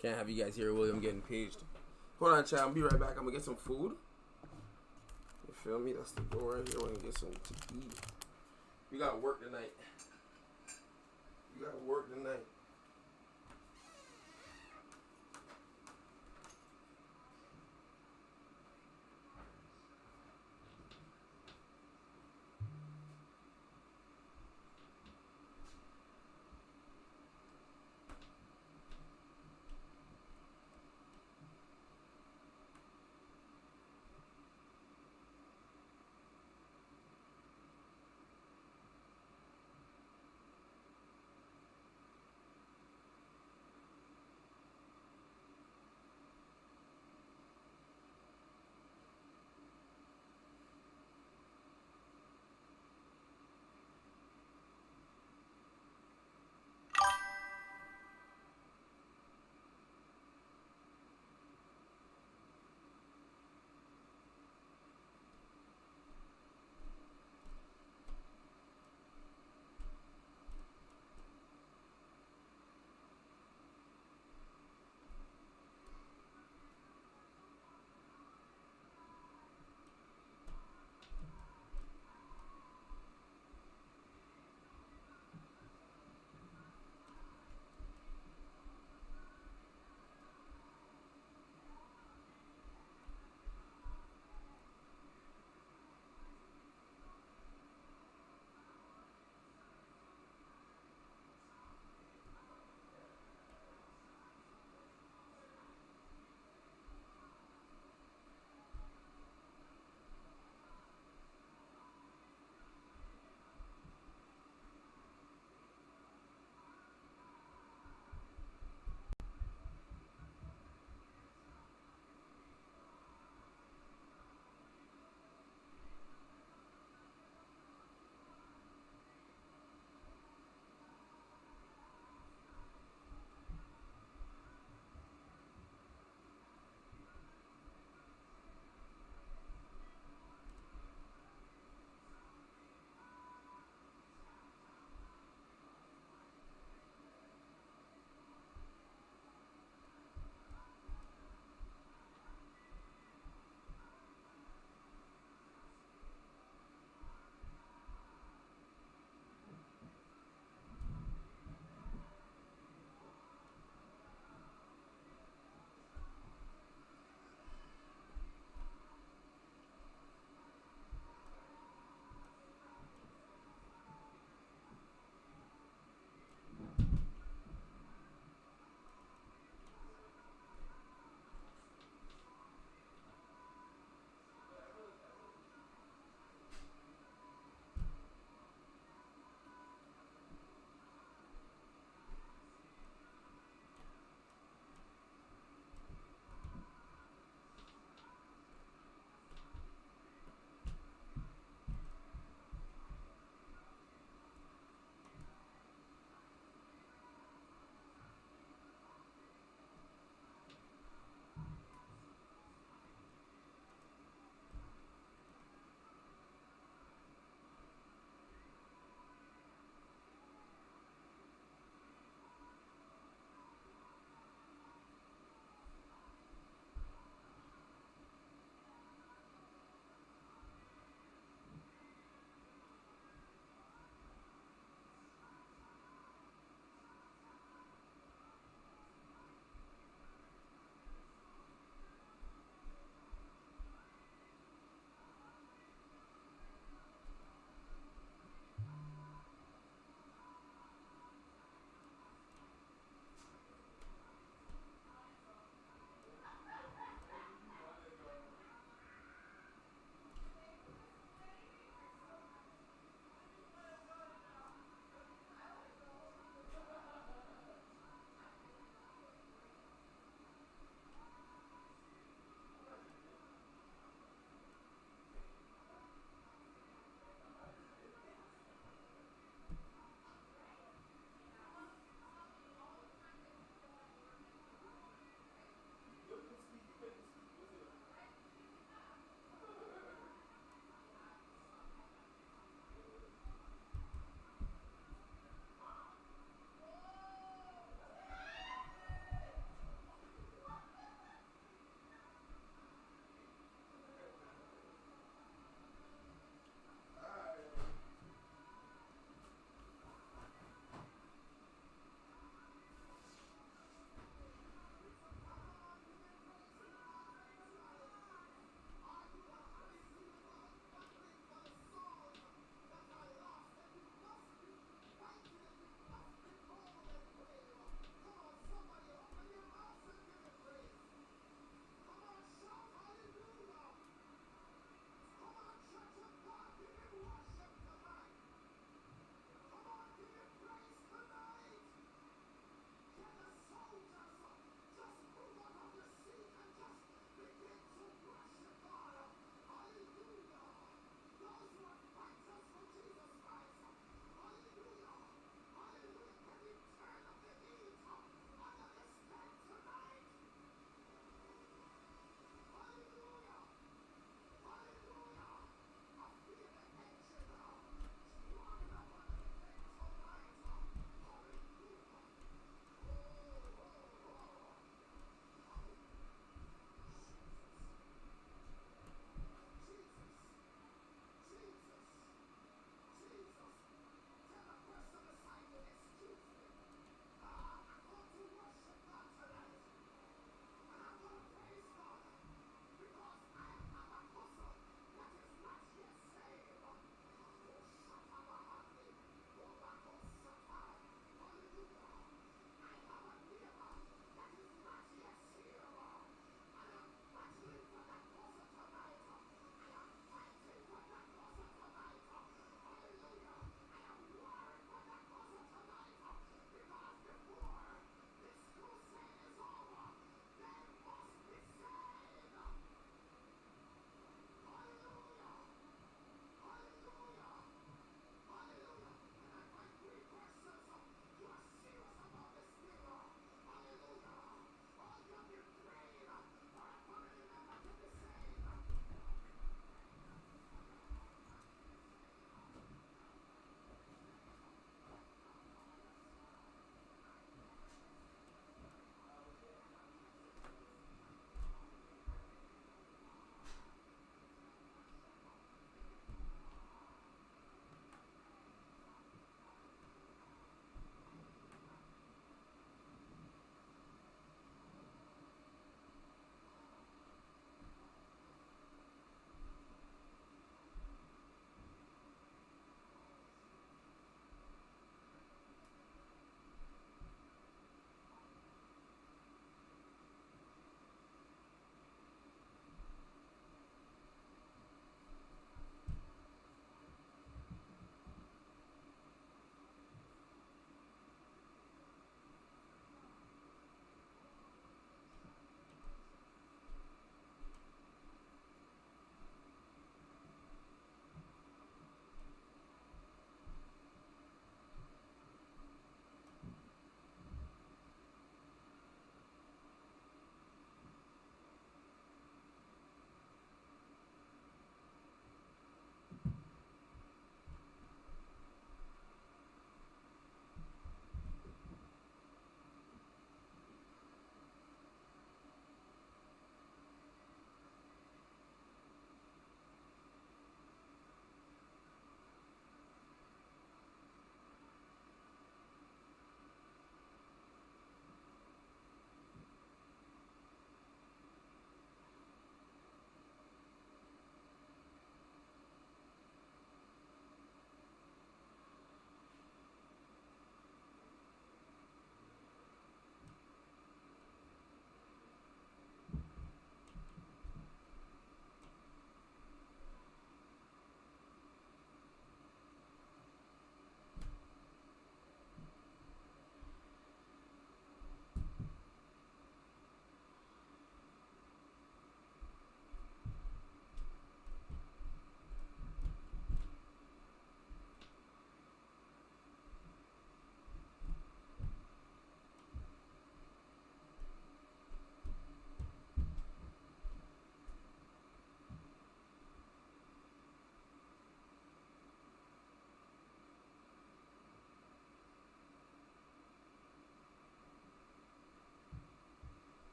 Can't have you guys hear William getting paged. Hold on, chat. I'll be right back. I'm gonna get some food. You feel me? That's the goal right here. We're gonna get something to eat. We got work tonight.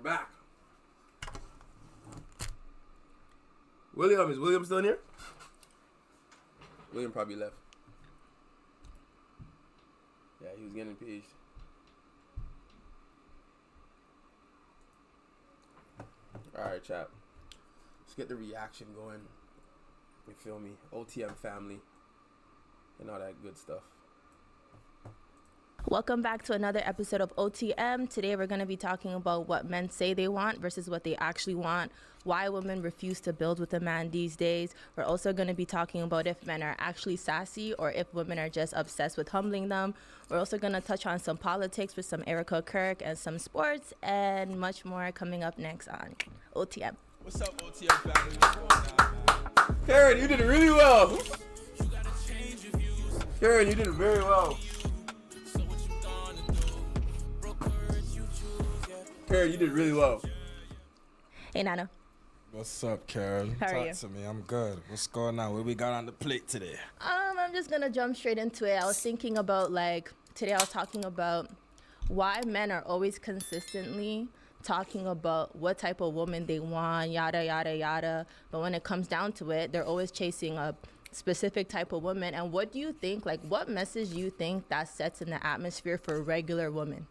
back. William, is William still in here? William probably left. Yeah, he was getting paged. Alright, chat. Let's get the reaction going. You feel me? OTM family. And all that good stuff. Welcome back to another episode of OTM. Today we're going to be talking about what men say they want versus what they actually want, why women refuse to build with a man these days. We're also going to be talking about if men are actually sassy or if women are just obsessed with humbling them. We're also going to touch on some politics with some Erica Kirk and some sports and much more coming up next on OTM. What's up, OTM family? What's going on, man? Karen, you did really well. Karen, you did very well. Karen, you did really well. Hey, Nana. What's up, Karen? How are you? Talk to me. I'm good. What's going on? What we got on the plate today? I'm just going to jump straight into it. I was thinking about, today I was talking about why men are always consistently talking about what type of woman they want, yada, yada, yada. But when it comes down to it, they're always chasing a specific type of woman. And what do you think, what message do you think that sets in the atmosphere for regular women?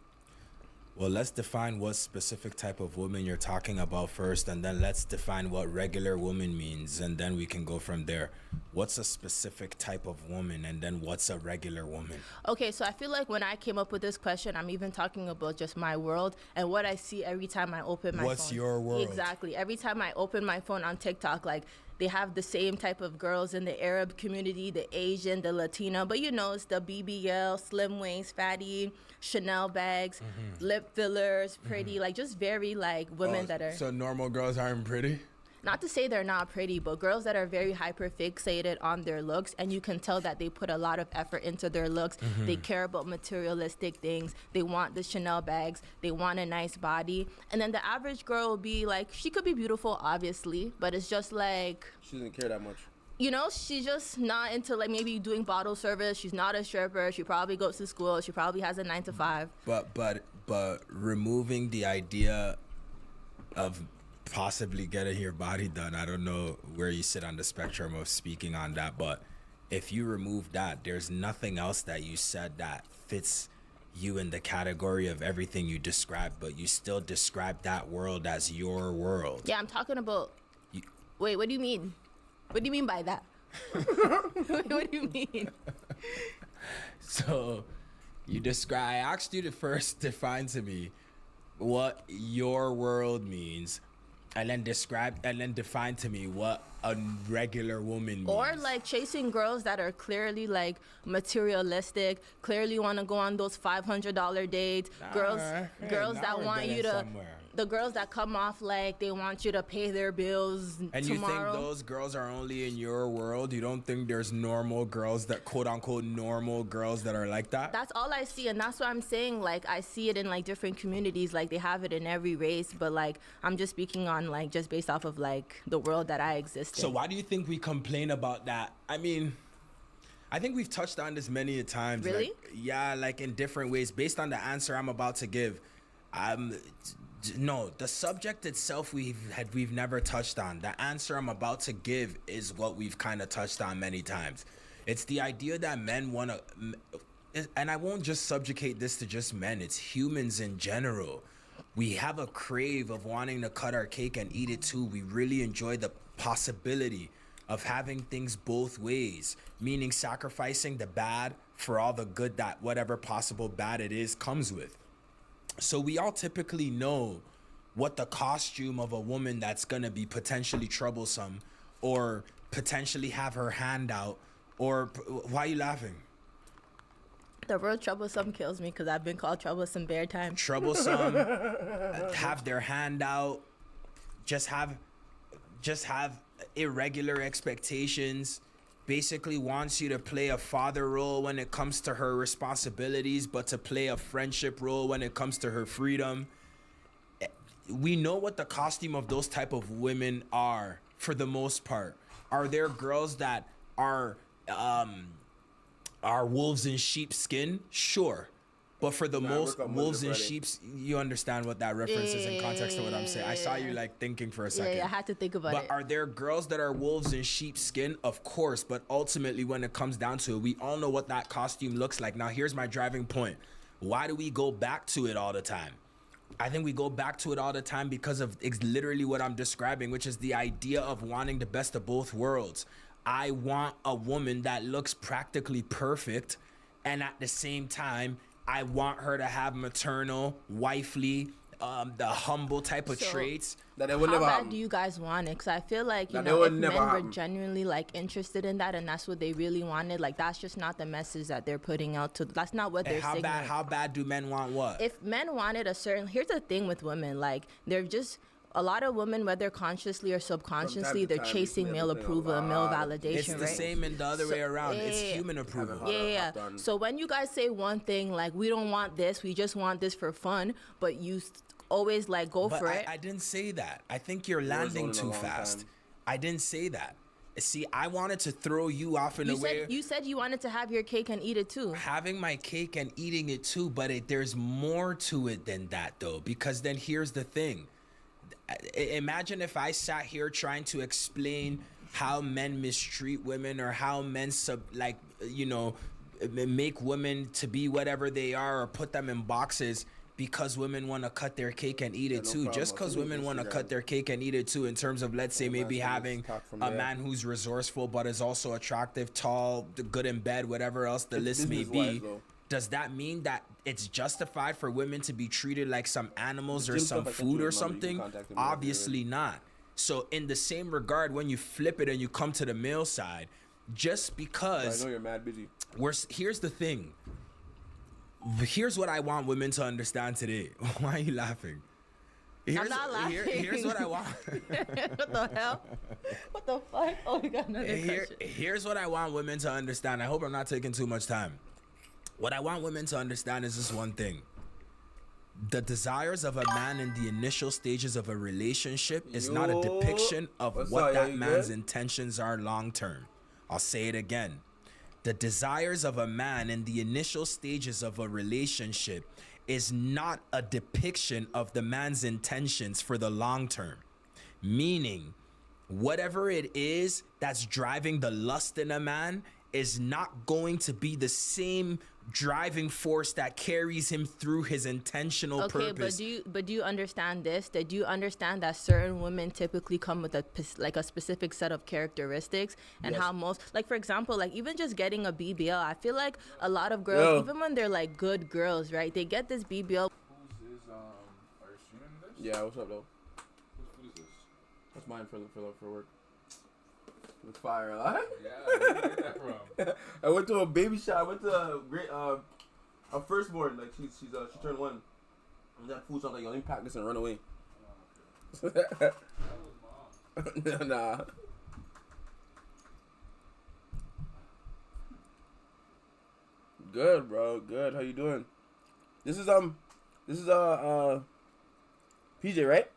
Well, let's define what specific type of woman you're talking about first, and then let's define what regular woman means, and then we can go from there. What's a specific type of woman, and then what's a regular woman? Okay, so I feel like when I came up with this question, I'm even talking about just my world and what I see every time I open my phone. What's your world? Exactly. Every time I open my phone on TikTok, they have the same type of girls in the Arab community, the Asian, the Latino, but it's the BBL, slim waist, fatty, Chanel bags, lip fillers, pretty, just very women that are. So normal girls aren't pretty? Not to say they're not pretty, but girls that are very hyper fixated on their looks, and you can tell that they put a lot of effort into their looks. They care about materialistic things. They want the Chanel bags. They want a nice body. And then the average girl will be she could be beautiful, obviously, but it's just she doesn't care that much. She's just not into maybe doing bottle service. She's not a stripper. She probably goes to school. She probably has a 9 to 5. But removing the idea of possibly getting your body done, I don't know where you sit on the spectrum of speaking on that, but if you remove that, there's nothing else that you said that fits you in the category of everything you described, but you still describe that world as your world. Yeah, I'm talking about. Wait, what do you mean? What do you mean by that? What do you mean? So I asked you to first define to me what your world means, and then define to me what a regular woman means. Or chasing girls that are clearly materialistic, clearly want to go on those $500 dates. Girls that want you to. Somewhere. The girls that come off they want you to pay their bills and tomorrow. You think those girls are only in your world? You don't think there's normal girls that quote unquote normal girls that are like that? That's all I see, and that's what I'm saying. I see it in different communities. They have it in every race, but I'm just speaking on just based off of the world that I exist in. So why do you think we complain about that? I mean, I think we've touched on this many a times. Really? In different ways. Based on the answer I'm about to give, no, the subject itself we've never touched on. The answer I'm about to give is what we've kind of touched on many times. It's the idea that men want to, and I won't just subjugate this to just men, it's humans in general. We have a crave of wanting to cut our cake and eat it too. We really enjoy the possibility of having things both ways, meaning sacrificing the bad for all the good that whatever possible bad it is comes with. So we all typically know what the costume of a woman that's gonna be potentially troublesome or potentially have her hand out, or why are you laughing? The word troublesome kills me because I've been called troublesome bare time. Troublesome, have their hand out, just have irregular expectations, basically wants you to play a father role when it comes to her responsibilities, but to play a friendship role when it comes to her freedom. We know what the costume of those type of women are for the most part. Are there girls that are wolves in sheep's skin? Sure. But for the Nah, I most work on Monday wolves to and Friday. sheeps, you understand what that reference is in context to what I'm saying. I saw you like thinking for a second. Yeah, I had to think about But it. are there girls that are wolves in sheep's skin? Of course. But ultimately, when it comes down to it, we all know what that costume looks like. Now, here's my driving point. Why do we go back to it all the time? I think we go back to it all the time because of literally what I'm describing, which is the idea of wanting the best of both worlds. I want a woman that looks practically perfect, and at the same time, I want her to have maternal, wifely, the humble type of So- traits. That it would How never bad happen. do you guys want it? Because I feel like, you That know, would if never men were happen. genuinely like interested in that and that's what they really wanted, like that's just not the message that they're putting out to. That's not what And they're signaling. how bad do men want what? If men wanted a certain, here's the thing with women, like they're just a lot of women, whether consciously or subconsciously, to they're time, chasing it's male everything a approval and male lot of validation, It's the right? same in the other way around. It's yeah. human approval. Haven't Yeah, yeah. hopped on. So when you guys say one thing, like we don't want this, we just want this for fun, but you always like go But for it. I didn't say that. I think you're landing zoning a too long fast. time. I didn't say that. See, I wanted to throw you off in a way. You said you wanted to have your cake and eat it too. Having my cake and eating it too, but there's more to it than that though, because then here's the thing. Imagine if I sat here trying to explain how men mistreat women or how men make women to be whatever they are or put them in boxes because women want to cut their cake and eat it no too. problem. Just because I'll send you women want to Instagram. cut their cake and eat it too, in terms of, let's say, maybe man, so having let's talk from a there. man who's resourceful but is also attractive, tall, good in bed, whatever else the list may business-wise, be. though. Does that mean that it's justified for women to be treated like some animals or gym some stuff, I sent food you or his number. You can something? contact him whenever you're Obviously not. So in the same regard, when you flip it and you come to the male side, just I because know you're mad busy. here's the thing. Here's what I want women to understand today. Why are you laughing? I'm not laughing. Here's what I want. What the hell? What the fuck? Oh, we got another question. Here's what I want women to understand. I hope I'm not taking too much time. What I want women to understand is this one thing. The desires of a man in the initial stages of a relationship is not a Yo, depiction of what's what up, that you man's good? intentions are long term. I'll say it again. The desires of a man in the initial stages of a relationship is not a depiction of the man's intentions for the long term. Meaning, whatever it is that's driving the lust in a man is not going to be the same driving force that carries him through his intentional Okay, purpose. but do you understand this? That do you understand that certain women typically come with a specific set of characteristics, and Yes. how most, like for example, like even just getting a BBL, I feel like a lot of girls, Yeah. even when they're like good girls, right? They get this BBL. Are you streaming this? Yeah, what's up, though? Whose food is this? That's mine for work. It's fire, huh? Yeah, where did you get that from? I went to a baby shower. I went to a firstborn. Like she turned 1. And that food sounds like, yo, let me pack this and run away. That was mom. Nah. Good, bro. Good. How you doing? This is PJ, right?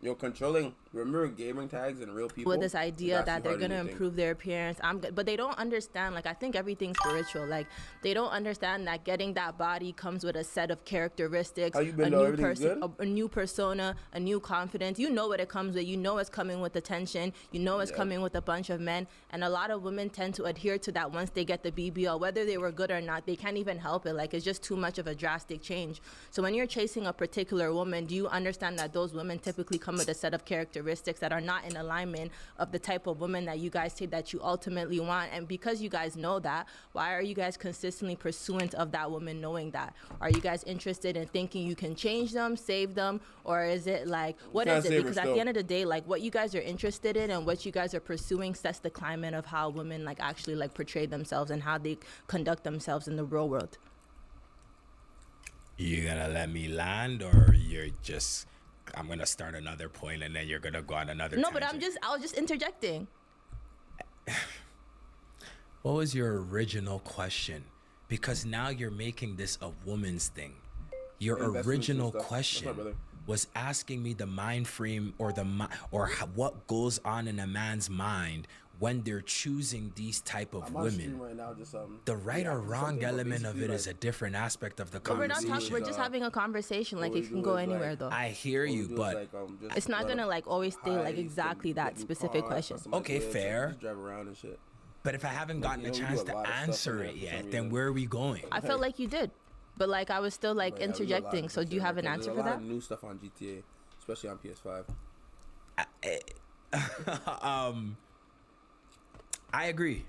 You're controlling. Remember gaming tags and real people. with this idea It's that actually they're harder gonna than you think. improve their appearance. I'm good, but they don't understand. Like I think everything's spiritual. Like they don't understand that getting that body comes with a set of characteristics, How you been, a though? new Everything's person, good? a new persona, a new confidence. You know what it comes with. You know it's coming with attention. You know it's Yeah. coming with a bunch of men. And a lot of women tend to adhere to that once they get the BBL, whether they were good or not. They can't even help it. Like it's just too much of a drastic change. So when you're chasing a particular woman, do you understand that those women typically come with a set of characteristics that are not in alignment of the type of woman that you guys say that you ultimately want? And because you guys know that, why are you guys consistently pursuant of that woman knowing that? Are you guys interested in thinking you can change them, save them, or is it like, what Can't is it? save her Because at still. the end of the day, like what you guys are interested in and what you guys are pursuing sets the climate of how women like actually like portray themselves and how they conduct themselves in the real world. You gonna let me land, or you're just, I'm gonna start another point and then you're gonna go on another No, but tangent? I was just interjecting. What was your original question? Because now you're making this a woman's thing. Your Investments original and stuff. question That's my brother. was asking me the mind frame or what goes on in a man's mind when they're choosing these type of I'm on stream women. right now, just The right or wrong something, but element of it basically, is a different aspect of the But we're not conversation. talking. We're just having a conversation. Like what we it can do go is, anywhere like, though. I hear you, but It's not gonna like always stay like exactly that specific question. Okay, fair. Just drive around and shit. but if I haven't Like, gotten you a know, we do chance a to lot of stuff answer on it there for yet, some then reason. where are we going? I felt like you did, but like I was still like But yeah, we do a lot of interjecting. So shit do you have an because answer there's for a lot that? of new stuff on GTA, especially on PS5. I agree.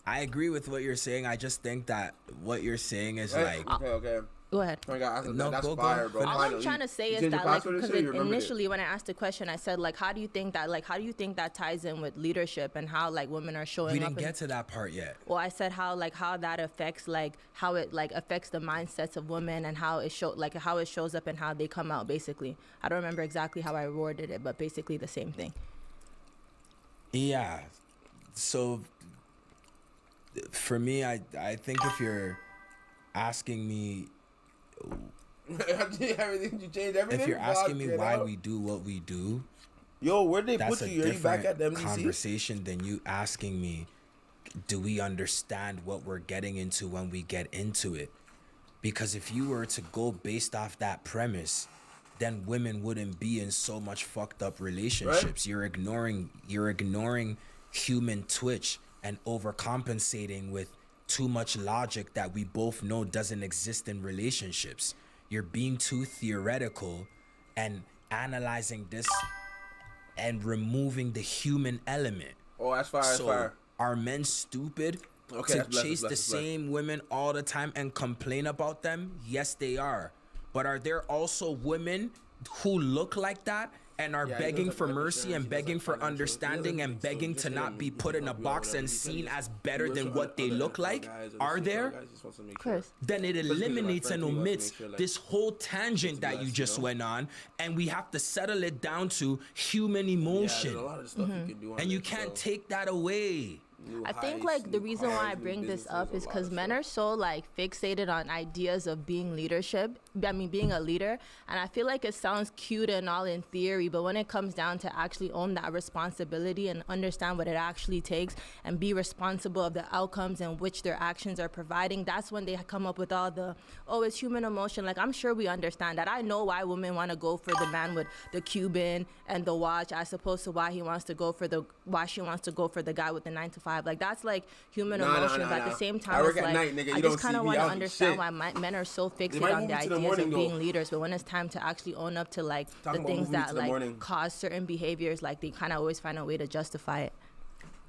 I agree with what you're saying. I just think that what you're saying is like, Okay. Go ahead. Oh my God, No, that's go. fire, bro. All Finally. I'm trying to say You is changed that your like password and because shit, you remembered it. initially when I asked the question, I said like, how do you think that ties in with leadership and how like women are showing we up? didn't get to that part yet. Well, I said how that affects how it affects the mindsets of women and how it shows up and how they come out. Basically, I don't remember exactly how I worded it, but basically the same thing. Yeah. So for me, I think if you're asking me, Everything, you changed everything. if you're asking me Fuck it why out. we do what we do, Yo, where'd they that's put a you? Are you back different at the MDC? conversation than you asking me, do we understand what we're getting into when we get into it? Because if you were to go based off that premise, then women wouldn't be in so much fucked up relationships. You're ignoring human twitch and overcompensating with too much logic that we both know doesn't exist in relationships. You're being too theoretical and analyzing this and removing the human element. Oh, that's fire. That's So fire. are men stupid Okay, to that's blessed, chase the that's blessed. same women all the time and complain about them? Yes, they are. But are there also women who look like that and are Yeah, he begging does for have life mercy insurance, and he does begging have for financial- understanding he does and have- so begging just to hit not him, be he put can in a help you out, box whatever. and He said seen he's- as he better works than with what they other look NFL like? guys, other Are CFL there? guys, he just wants to make Of course. Then it Especially because my eliminates friend, and he wants to make omits sure, like, this whole tangent it's that you blessed, just you know? went on, and we have to settle it down to human Yeah, emotion. there's a lot of stuff you can do on And you there, can't so take that away. new I think heists, like the new reason why I cars, new bring this businesses, up a is lot because of men stuff. are so like fixated on ideas of being being a leader, and I feel like it sounds cute and all in theory, but when it comes down to actually own that responsibility and understand what it actually takes and be responsible of the outcomes in which their actions are providing, that's when they come up with all the, oh, it's human emotion. Like I'm sure we understand that. I know why women want to go for the man with the Cuban and the watch as opposed to why she wants to go for the guy with the 9 to 5. Like that's like human emotion, but at the same time, I work it's at like night, nigga. You I don't just kind see of me. want to I don't do understand shit. why men are so might fixated on move the me to the ideas morning, of though. being leaders, but when it's time to actually own up to like Talking the about things moving me that to the like morning. cause certain behaviors, like they kind of always find a way to justify it.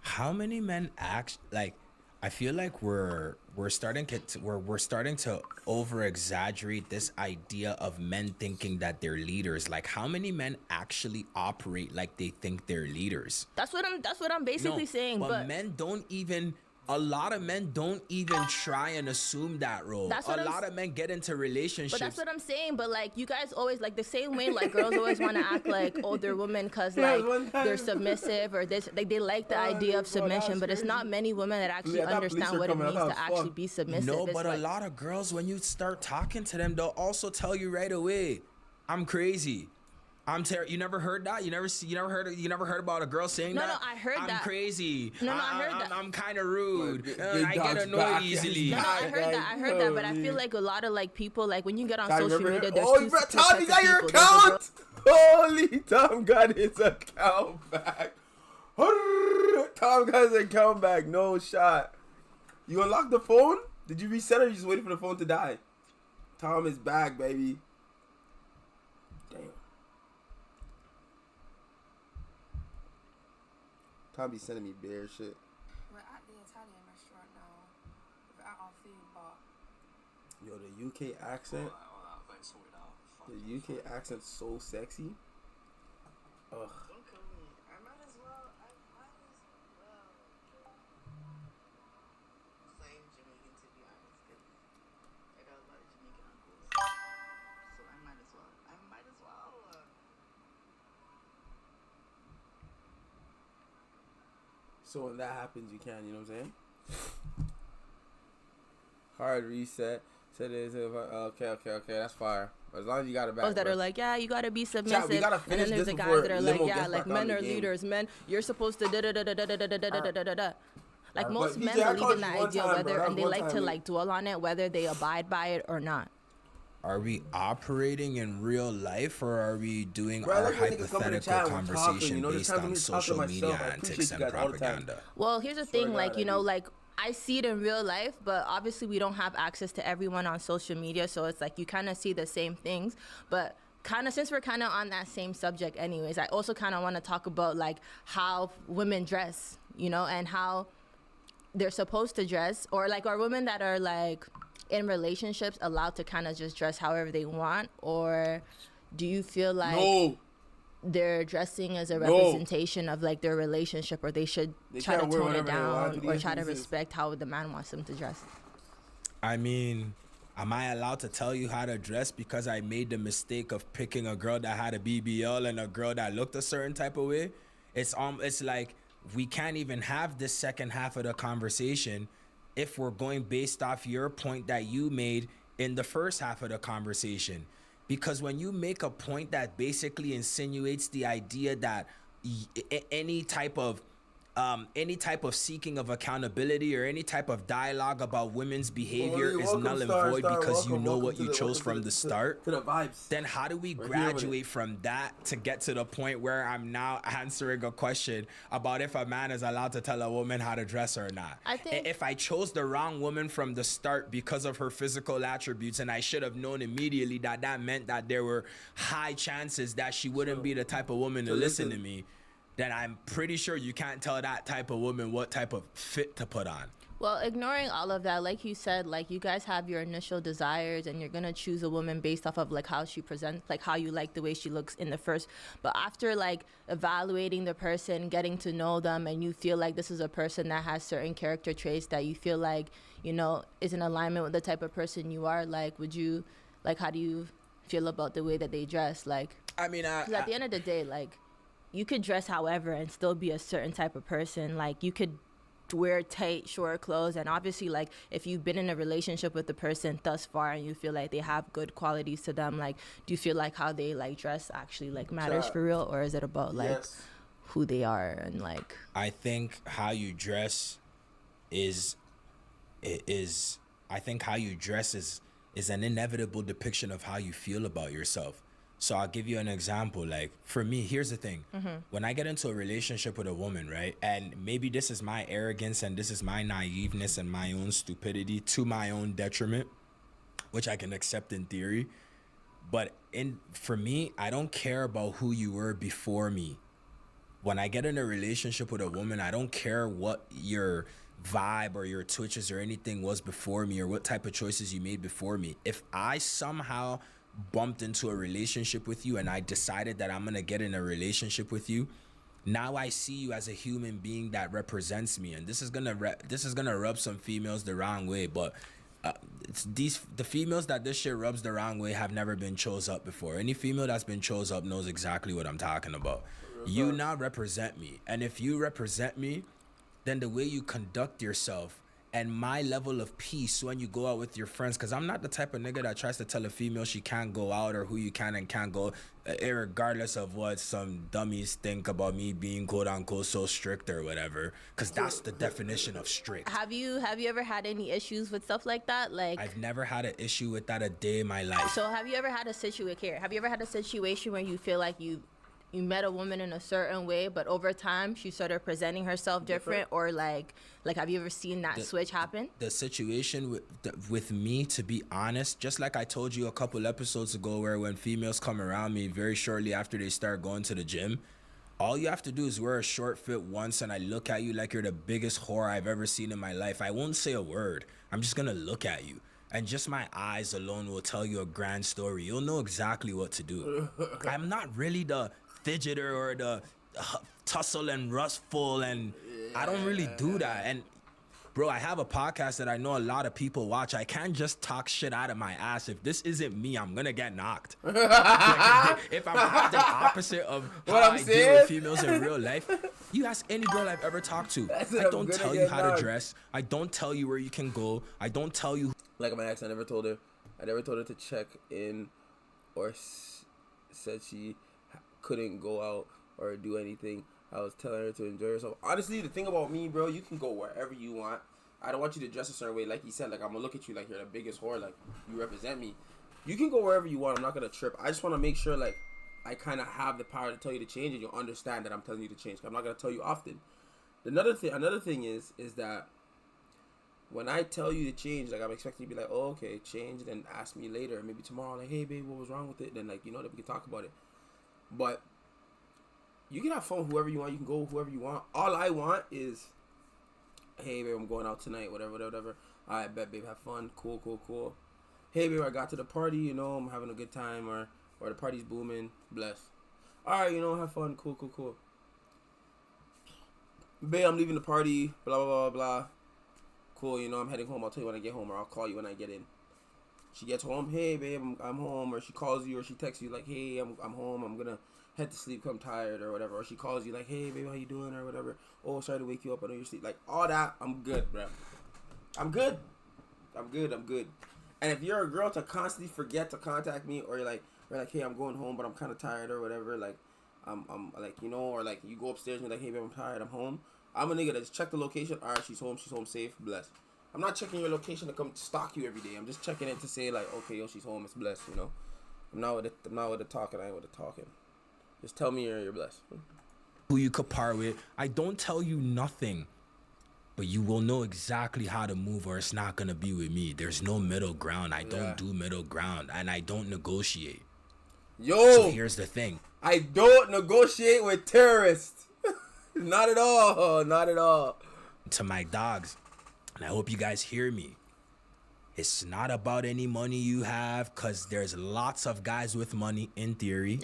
How many men act like? I feel like we're starting to over exaggerate this idea of men thinking that they're leaders. Like how many men actually operate like they think they're leaders? That's what I'm basically saying. But men don't even. A lot of men don't even try and assume that role. That's A what lot of men get into relationships. But that's what I'm saying. But like you guys always like the same way like girls always want to act like older women because Yeah, like one time- they're submissive or this like they like the idea of bro, that's submission. But it's not crazy. many women that actually Yeah, that police understand are what it coming. I means thought, to actually fuck. be submissive. No, It's but like, a lot of girls, when you start talking to them, they'll also tell you right away, "I'm crazy. You never heard that? You never heard about a girl saying No, that? no, I heard I'm that. crazy. No, I heard that. I'm kind of rude. Big I get dog's annoyed back. easily." No, I heard that, but I feel Holy. like a lot of like people like when you get on Tom, social remember media, him? there's Oh, two you got types Tom, you of got your people. There's a girl- account. Holy, Tom got his account back. Tom got his account back. No shot. You unlocked the phone? Did you reset it or you just waited for the phone to die? Tom is back, baby. Damn. Tom be sending me bear shit. We're at the Italian restaurant now. We're at our food bar. Yo, the UK accent. The UK accent's so sexy. Ugh. Don't kill me. I might as well. Claim Jamaican to be honest, because I got a lot of Jamaican uncles. So I might as well. So when that happens, you can, you know what I'm saying? Hard reset. Said it is. Okay, that's fire. As long as you got it back. Those that bro. are like, yeah, you gotta be submissive. gotta And finish then there's this the guys before that are like, Limo yeah, gets like back on men the are game. leaders. Men, you're supposed to da da da da da da da da da da da. Like But most men PJ, I believe called in you that one idea, time, bro. whether That was and they one like time, to man. like dwell on it, whether they abide by it or not. Are we operating in real life, or are we doing Bro, I our like when niggas come in the hypothetical chat and we're talking, conversation you know, there's based times on when we talk to social myself. media I appreciate antics you and guys all the time. propaganda? Well, here's the Swear thing, to like, God, you I know, do. like I see it in real life, but obviously we don't have access to everyone on social media, so it's like you kind of see the same things. But kind of since we're kind of on that same subject anyways, I also kind of want to talk about like how women dress, you know, and how they're supposed to dress, or like are women that are like in relationships allowed to kind of just dress however they want, or do you feel like No. they're dressing as a No. representation of like their relationship, or they should They try to can't wear tone it whatever they want down to or the try to instances. respect how the man wants them to dress? I mean, am I allowed to tell you how to dress because I made the mistake of picking a girl that had a BBL and a girl that looked a certain type of way? It's like we can't even have this second half of the conversation if we're going based off your point that you made in the first half of the conversation. Because when you make a point that basically insinuates the idea that any type of seeking of accountability or any type of dialogue about women's behavior is null and void because you know what you chose from the start, To the vibes. then how do we We're here with it. graduate from that to get to the point where I'm now answering a question about if a man is allowed to tell a woman how to dress or not? I think- If I chose the wrong woman from the start because of her physical attributes, and I should have known immediately that that meant that there were high chances that she wouldn't be the type of woman to listen to me, then I'm pretty sure you can't tell that type of woman what type of fit to put on. Well, ignoring all of that, like you said, like you guys have your initial desires and you're gonna choose a woman based off of like how she presents, like how you like the way she looks in the first. But after like evaluating the person, getting to know them, and you feel like this is a person that has certain character traits that you feel like, you know, is in alignment with the type of person you are, like would you, like how do you feel about the way that they dress? Like, I mean, 'cause at the end of the day, like you could dress however and still be a certain type of person. Like you could wear tight, short clothes, and obviously, like if you've been in a relationship with the person thus far and you feel like they have good qualities to them, like do you feel like how they like dress actually like matters for real, or is it about like Yes. who they are and like? I think how you dress is I think how you dress is an inevitable depiction of how you feel about yourself. So I'll give you an example. Like for me, here's the thing. When I get into a relationship with a woman, right? And maybe this is my arrogance and this is my naiveness and my own stupidity to my own detriment, which I can accept in theory. But for me, I don't care about who you were before me. When I get in a relationship with a woman, I don't care what your vibe or your twitches or anything was before me or what type of choices you made before me. If I somehow bumped into a relationship with you and I decided that I'm gonna get in a relationship with you, now I see you as a human being that represents me, and this is gonna rub some females the wrong way, but the females that this shit rubs the wrong way have never been chose up before. Any female that's been chose up knows exactly what I'm talking about. You now represent me, and if you represent me, then the way you conduct yourself and my level of peace when you go out with your friends, because I'm not the type of nigga that tries to tell a female she can't go out or who you can and can't go, regardless of what some dummies think about me being quote unquote so strict or whatever, because that's the definition of strict. Have you ever had any issues with stuff like that? Like, I've never had an issue with that a day in my life. so have you ever had a situation where you feel like you met a woman in a certain way, but over time she started presenting herself different, or like have you ever seen that switch happen? The situation with me, to be honest, just like I told you a couple episodes ago, where when females come around me very shortly after they start going to the gym, all you have to do is wear a short fit once and I look at you like you're the biggest whore I've ever seen in my life. I won't say a word. I'm just gonna look at you. And just my eyes alone will tell you a grand story. You'll know exactly what to do. I'm not really the fidgeter or the tussle and rustful, and I don't really do that. And bro, I have a podcast that I know a lot of people watch. I can't just talk shit out of my ass. If this isn't me, I'm gonna get knocked. Like if I'm acting opposite of What how I'm I deal saying? with females in real life, you ask any girl I've ever talked to, That's it, I I'm don't gonna tell you get how knocked. to dress. I don't tell you where you can go. I don't tell you. Like my ex, I never told her to check in or said she couldn't go out or do anything. I was telling her to enjoy herself. Honestly, the thing about me, bro, you can go wherever you want. I don't want you to dress a certain way. Like he said, like, I'm gonna look at you like you're the biggest whore, like you represent me. You can go wherever you want. I'm not gonna trip. I just want to make sure, like, I kind of have the power to tell you to change, and you'll understand that I'm telling you to change. I'm not gonna tell you often. Another thing is that when I tell you to change, like, I'm expecting you to be like, oh, okay, change, then ask me later, maybe tomorrow, like, hey, babe, what was wrong with it? Then, like, you know, that we can talk about it. But you can have fun with whoever you want. You can go with whoever you want. All I want is, hey, babe, I'm going out tonight, whatever. All right, bet, babe, have fun. Cool. Hey, babe, I got to the party, you know, I'm having a good time, or the party's booming, bless. All right, you know, have fun, cool. Babe, I'm leaving the party, blah, blah. Cool, you know, I'm heading home. I'll tell you when I get home, or I'll call you when I get in. She gets home, hey, babe, I'm home, or she calls you, or she texts you, like, hey, I'm home, I'm gonna head to sleep, 'cause I'm tired, or whatever, or she calls you, like, hey, babe, how you doing, or whatever. Oh, sorry to wake you up, I know you're asleep. Like, all that, I'm good, bro. I'm good. And if you're a girl to constantly forget to contact me, or you're like, hey, I'm going home, but I'm kind of tired, or whatever, like, I'm like, you know, or like, you go upstairs and you're like, hey, babe, I'm tired, I'm home. I'm a nigga that just check the location. All right, she's home safe, blessed. I'm not checking your location to come stalk you every day. I'm just checking it to say, like, okay, yo, she's home, it's blessed, you know. I'm not with the talking, I ain't with the talking. Just tell me you're blessed. Who you could par with. I don't tell you nothing, but you will know exactly how to move, or it's not gonna be with me. There's no middle ground. I don't do middle ground, and I don't negotiate. Yo, so here's the thing. I don't negotiate with terrorists. Not at all. To my dogs, and I hope you guys hear me. It's not about any money you have, because there's lots of guys with money in theory.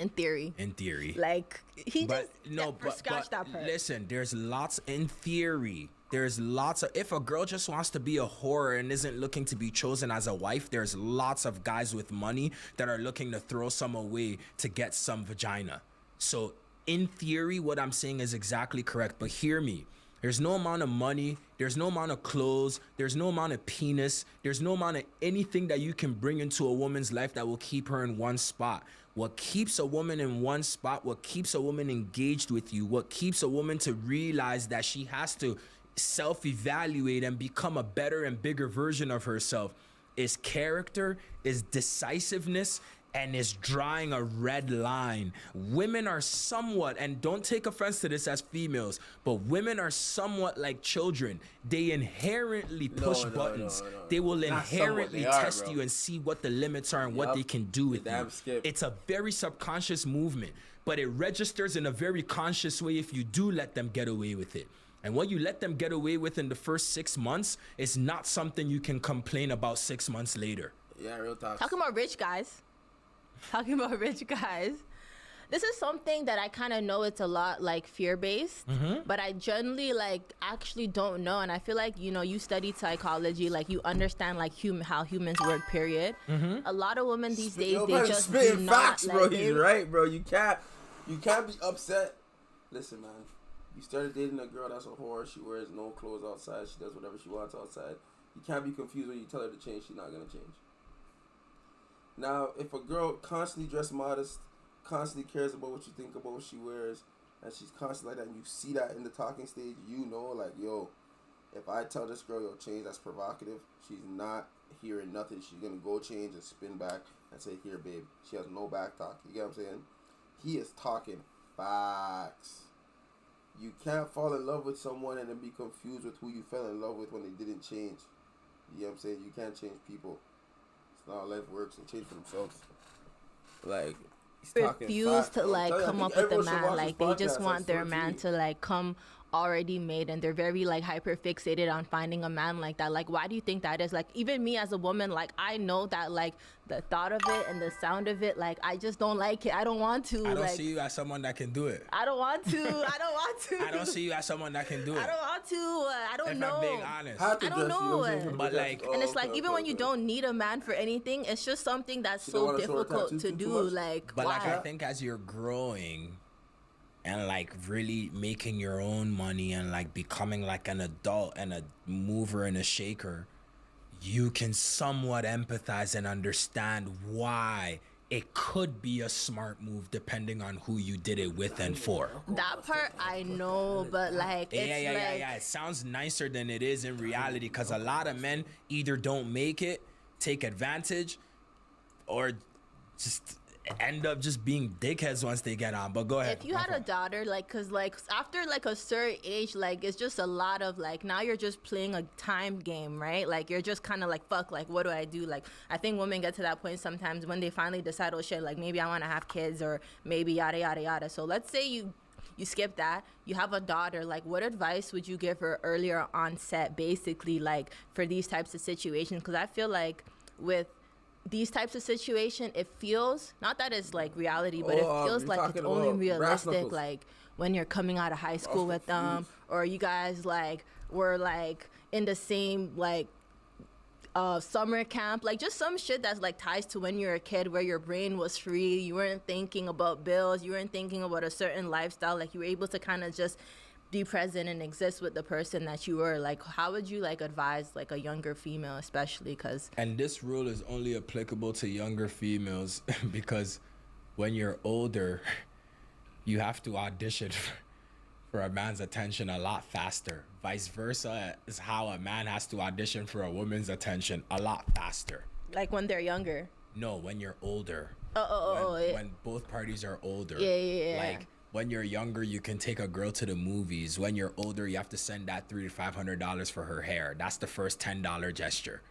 Like, he but just no, scratched that part. Listen, there's lots in theory. There's lots of, if a girl just wants to be a whore and isn't looking to be chosen as a wife, there's lots of guys with money that are looking to throw some away to get some vagina. So in theory, what I'm saying is exactly correct, but hear me. There's no amount of money, there's no amount of clothes, there's no amount of penis, there's no amount of anything that you can bring into a woman's life that will keep her in one spot. What keeps a woman in one spot, what keeps a woman engaged with you, what keeps a woman to realize that she has to self-evaluate and become a better and bigger version of herself is character, is decisiveness, and is drawing a red line. Women are somewhat, and don't take offense to this as females, but women are somewhat like children. They inherently push buttons. They will inherently test you and see what the limits are and what they can do with you. It's a very subconscious movement, but it registers in a very conscious way if you do let them get away with it. And what you let them get away with in the first 6 months is not something you can complain about 6 months later. Yeah, real talk. Talking about rich guys. This is something that I kind of know it's a lot like fear-based, but I generally like actually don't know. And I feel like, you know, you studied psychology, like you understand like how humans work, period. A lot of women these days, they just spitting do not, facts, like, bro. He's right, bro. You can't be upset. Listen, man. You started dating a girl that's a whore. She wears no clothes outside. She does whatever she wants outside. You can't be confused when you tell her to change. She's not gonna change. Now, if a girl constantly dressed modest, constantly cares about what you think about what she wears, and she's constantly like that, and you see that in the talking stage, you know, like, yo, if I tell this girl, yo, change, that's provocative. She's not hearing nothing. She's gonna go change and spin back and say, here, babe. She has no back talk. You get what I'm saying? He is talking facts. You can't fall in love with someone and then be confused with who you fell in love with when they didn't change. You know what I'm saying? You can't change people. It's not how life works. They change for themselves. Like, he's talking refuse facts, to bro. like I'm telling come you, up with a everyone should man. watch Like this they just podcast, want I their swear to man you. to like come already made, and they're very like hyper fixated on finding a man like that. Like, why do you think that is? Like, even me as a woman, like I know that like the thought of it and the sound of it, like I just don't like it. I don't want to. I don't like, see you as someone that can do it. I don't want to. I don't want to. I don't see you as someone that can do it. I don't want to. I don't if know. I'm being honest. Have to I don't dress, you know what I'm know. saying? But, like- And it's like, okay, even okay, when you okay. don't need a man for anything, it's just something that's You don't so wanna show her difficult tattoos to too do. much? Like, But why? like, I think as you're growing and like really making your own money and like becoming like an adult and a mover and a shaker, you can somewhat empathize and understand why it could be a smart move depending on who you did it with and for. That part I know, but like it's Yeah. It sounds nicer than it is in reality because a lot of men either don't make it, take advantage, or just end up just being dickheads once they get on. But go ahead. If you had a daughter, like, cause like after like a certain age, like it's just a lot of like now you're just playing a time game, right? Like you're just kind of like fuck, like what do I do? Like I think women get to that point sometimes when they finally decide, oh shit, like maybe I want to have kids or maybe yada yada yada. So let's say you skip that, you have a daughter, like what advice would you give her earlier on set, basically, like for these types of situations? Because I feel like with these types of situation, it feels not that it's like reality, but it feels you're like it's talking only about brass realistic knuckles. like when you're coming out of high school with them, or you guys like were like in the same like summer camp, like just some shit that's like ties to when you're a kid where your brain was free, you weren't thinking about bills, you weren't thinking about a certain lifestyle, like you were able to kind of just be present and exist with the person that you were. Like how would you like advise like a younger female, especially because And this rule is only applicable to younger females because when you're older, you have to audition for a man's attention a lot faster. Vice versa is how a man has to audition for a woman's attention a lot faster. like when they're younger? No, when you're older. Yeah. When both parties are older. Yeah. Like when you're younger, you can take a girl to the movies. When you're older, you have to send that $300 to $500 for her hair. That's the first $10 gesture.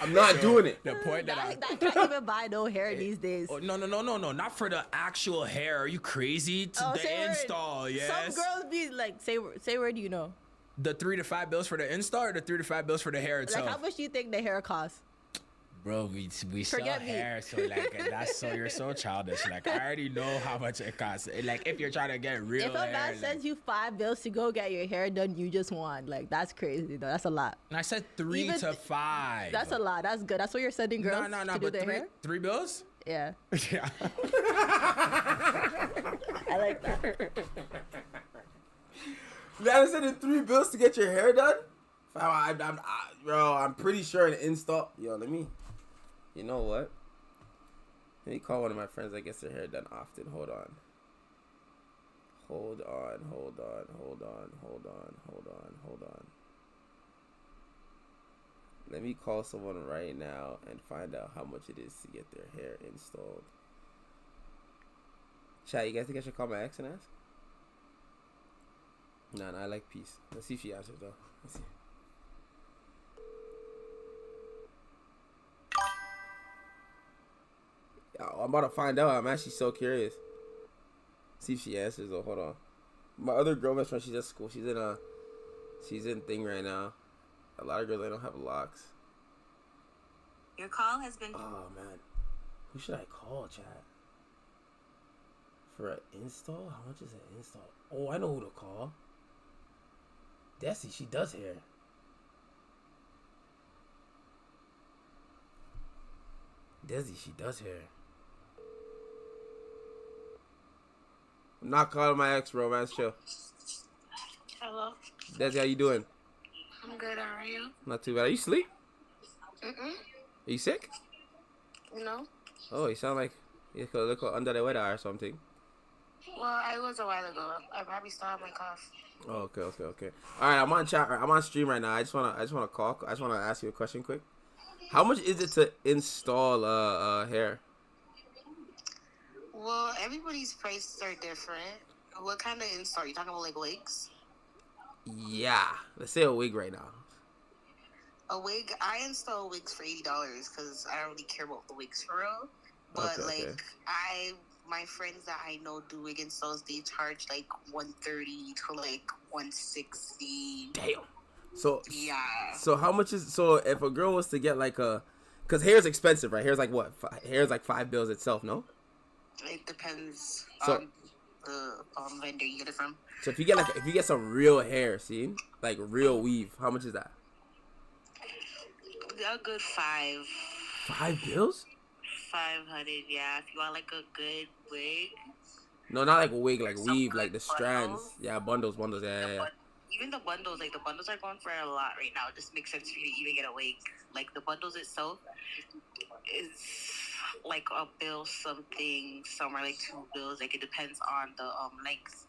I'm not doing it. The point that that can't even buy no hair these days. Oh, no, not for the actual hair. Are you crazy? To say the word. install, yes. Some girls be like, say where do you know? The $3 to $5 for the install or the $3 to $5 for the hair itself? Like how much do you think the hair costs? Bro, we sell Forget me. hair, so like that's so you're so childish. Like I already know how much it costs. Like if you're trying to get real If a hair, man sends you $5 to go get your hair done, you just won. Like that's crazy though. That's a lot. and I said 3 Even to 5. That's a lot. That's good. That's what you're sending girls no, to do but their three hair. $3? Yeah, Yeah. I like that. Man, I said in $3 to get your hair done. Bro, I'm pretty sure an install. Yo, you know what? Let me call one of my friends that gets their hair done often. Hold on. Let me call someone right now and find out how much it is to get their hair installed. Chat, you guys think I should call my ex and ask? Nah, I like peace. Let's see if she answers though. Let's see. I'm about to find out. I'm actually so curious. See if she answers though. Hold on. My other girl best friend, she's at school. She's in thing right now. A lot of girls, they don't have locks. Your call has been. Oh man, who should I call, Chad? For an install? How much is an install? Oh, I know who to call. Desi, she does hair. Desi, she does hair. I'm not calling my ex, bro, man. Chill. Hello. Desi, how you doing? I'm good. How are you? Not too bad. Are you asleep? Mm-mm. Are you sick? No. Oh, you sound like you look under the weather or something. Well, I was a while ago. I probably still have my cough. Oh, okay. All right, I'm on chat. I'm on stream right now. I just wanna call. I just wanna ask you a question quick. How much is it to install hair? Well, everybody's prices are different. What kind of install? You talking about like wigs? Yeah, let's say a wig right now. A wig? I install wigs for $80 because I don't really care about the wigs for real. But Okay. my friends that I know do wig installs. They charge like $130 to like $160. Damn. So Yeah. So how much is if a girl was to get like cause hair's expensive, right? Hair's like what? Hair's like $5 itself, no? It depends So- on the vendor you get it from. So if you get some real hair, see, like real weave, how much is that? A good $500, $5? yeah. If you want like a good wig. No, not like a wig, like Some weave, good like the strands. bundles. Yeah, bundles, yeah. Even the bundles, like the bundles are going for a lot right now. It just makes sense for you to even get a wig. Like the bundles itself, is like a bill something, somewhere like 2 bills. Like it depends on the length.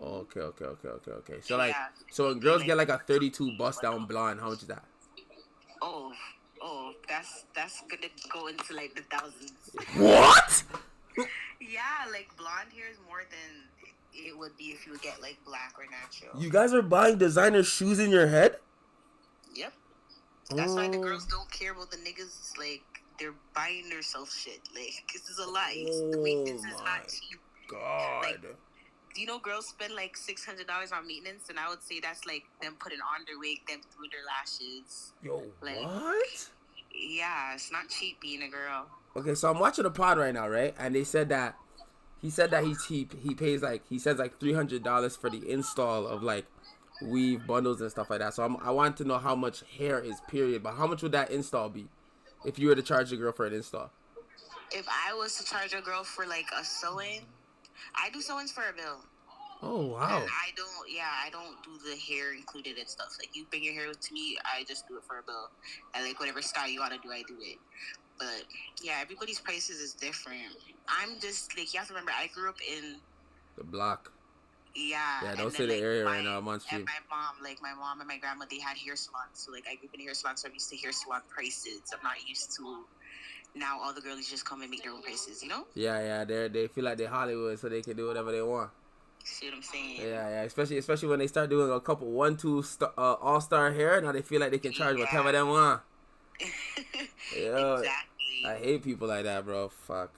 Okay. So like, Yeah. so when girls get like a 32 bust down blonde, how much is that? Oh, that's gonna go into like the thousands. What? Yeah, like blonde hair is more than it would be if you would get like black or natural. You guys are buying designer shoes in your head? Yep. That's why the Oh. girls don't care about the niggas. Like they're buying themselves shit. Like this is a lie. The maintenance is not cheap. God. Like, do you know girls spend like $600 on maintenance, and I would say that's like them putting on their wig, them through their lashes. Yo, Like, what? Yeah, it's not cheap being a girl. Okay, so I'm watching a pod right now, right? And they said that he pays like he says like $300 for the install of like weave bundles and stuff like that. So I want to know how much hair is period, but how much would that install be if you were to charge a girl for an install? If I was to charge a girl for like a sewing, I do sewings for a bill. Oh wow. And I don't do the hair included and stuff. Like you bring your hair to me, I just do it for a bill. And like whatever style you want to do, I do it. But yeah, everybody's prices is different. I'm just like, you have to remember, I grew up in The block. Yeah. Yeah, don't and say then, the like, area right now. I'm on And stream. my mom and my grandma, they had hair salons. So like I grew up in a hair salon, so I'm used to hair salon prices. I'm not used to now all the girlies just come and make their own prices, you know? Yeah, they feel like they're Hollywood, so they can do whatever they want. See what I'm saying? Yeah, especially when they start doing a couple 1-2 all-star hair. Now they feel like they can charge whatever they want. Yo, Exactly. I hate people like that, bro. Fuck.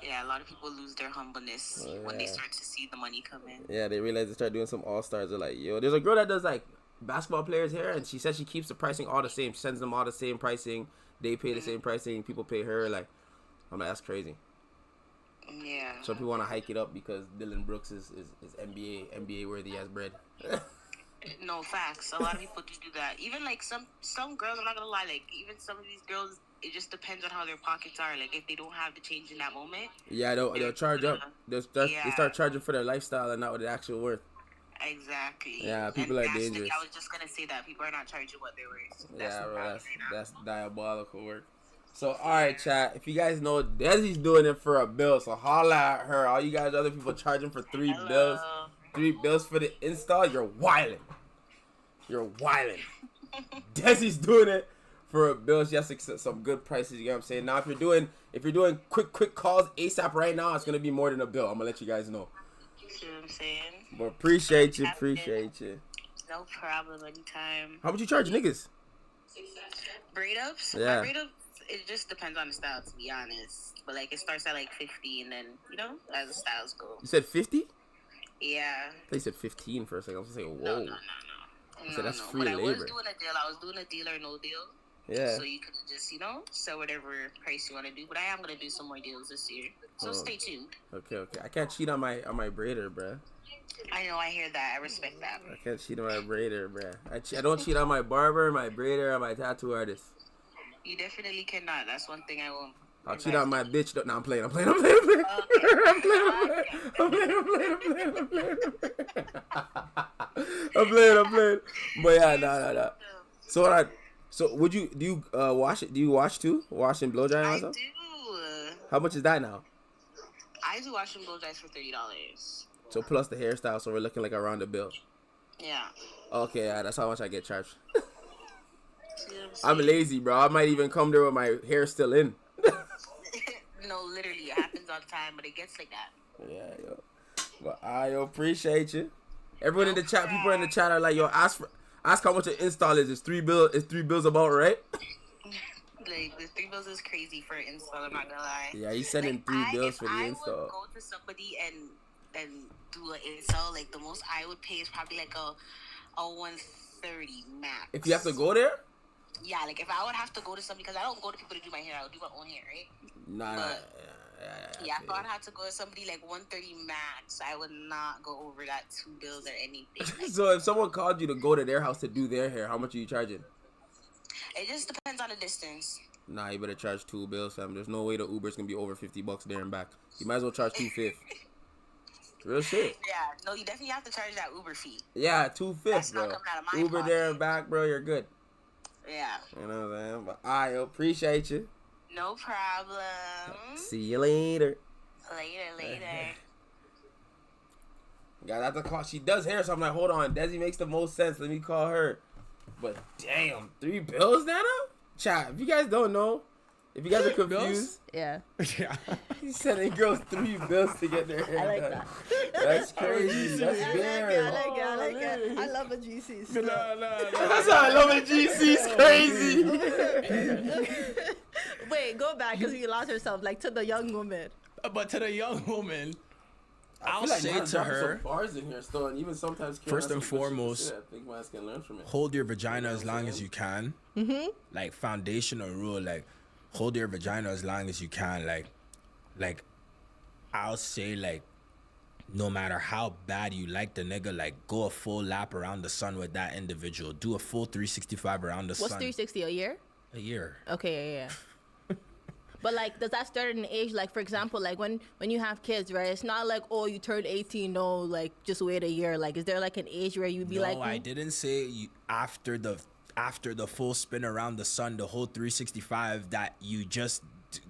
Yeah, a lot of people lose their humbleness when they start to see the money come in. Yeah, they realize they start doing some all-stars. They're like, yo, there's a girl that does like basketball players' hair, and she says she keeps the pricing all the same. She sends them all the same pricing. They pay the same pricing. People pay her. Like, I'm like, that's crazy. Yeah. Some people want to hike it up because Dylan Brooks is NBA worthy as bread. No, facts. A lot of people do that. Even like some girls, I'm not gonna lie, like even some of these girls, it just depends on how their pockets are. Like if they don't have the change in that moment. Yeah, they'll charge up. They start charging for their lifestyle and not what it's actually worth. Exactly. Yeah, people are dangerous. I was just gonna say that people are not charging what they're worth. Yeah, bro, that's diabolical work. So, all right, chat. If you guys know, Desi's doing it for a bill, so holla at her. All you guys, other people charging for $3 bills, $3 for the install. You're wilding. Desi's doing it for a bill. She has some good prices. You know what I'm saying? Now, if you're doing quick calls ASAP right now, it's gonna be more than a bill. I'm gonna let you guys know. See what I'm saying? But appreciate you. No problem. Anytime. How much you charge niggas? Braid ups? Yeah. My braid ups, it just depends on the style, to be honest. But like it starts at like 50, and then as the styles go. You said 50? Yeah. They said 15 for a second. I was saying, whoa. No. I said that's free but labor. I was doing a deal. I was doing a deal or no deal. Yeah. So you could just, sell whatever price you want to do. But I am gonna do some more deals this year. So stay tuned. Okay. I can't cheat on my braider, bruh. I know. I hear that. I respect that. I can't cheat on my braider, bruh. I don't cheat on my barber, my braider, or my tattoo artist. You definitely cannot. That's one thing I won't. I'll cheat on my bitch. No, I'm playing. Okay. I'm playing. But yeah, no. So would you do you wash it? Do you wash too? Wash and blow dry I myself? do. How much is that now? I do wash and blow dries for $30. So plus the hairstyle, so we're looking like around the bill. Yeah. Okay, yeah, that's how much I get charged. See what I'm saying? lazy, bro. I might even come there with my hair still in. No, literally, it happens all the time, but it gets like that. Yeah, yo. But I appreciate you. Everyone in the chat, people in the chat are like, yo, ask how much an install is. Is $3 bills about right? Like the $3 is crazy for an install. I'm not gonna lie. Yeah, he's sending $3 bills for the If I install. would go to somebody and do an install, like the most I would pay is probably like a 130 max. If you have to go there? Yeah, like if I would have to go to somebody, because I don't go to people to do my hair, I would do my own hair, right? Nah. Yeah, if I would have to go to somebody like 130 max, I would not go over that $2 or anything. So if someone called you to go to their house to do their hair, how much are you charging? It just depends on the distance. Nah, you better charge $2, fam. There's no way the Uber's gonna be over $50 there and back. You might as well charge $250. Real shit. Yeah, no, you definitely have to charge that Uber fee. Yeah, $250, That's bro. not coming out of my Uber pocket. there and back, bro. You're good. Yeah. You know what I'm saying? But I appreciate you. No problem. See you later. Later. Guys, I have to call. She does hair, so I'm like, hold on. Desi makes the most sense. Let me call her. But damn, 3 bills, Nana? Chat, if you guys don't know, if you guys are confused, Yeah. Yeah. he's sending girls 3 bills to get their hair I like done. that. That's crazy. That's bare. I like it. I love a GC. No. That's how I love it. GC's crazy. Wait, go back because you lost yourself, like to the young woman. But to the young woman, I'll feel like say Nana's to dropping her, some bars in here still, and even sometimes Karen first has and some good shit to foremost, say. I think my ass can learn from it. hold your vagina as long as you can. Mm-hmm. Like foundational rule, like hold your vagina as long as you can. Like I'll say, like, no matter how bad you like the nigga, like go a full lap around the sun with that individual. Do a full 365 around the What's sun. 360 a year? A year. Okay, yeah. But like, does that start at an age? Like, for example, like when you have kids, right? It's not like, oh, you turned 18, no, like just wait a year. Like, is there like an age where you'd be No, like, I didn't say you, after the full spin around the sun, the whole 365, that you just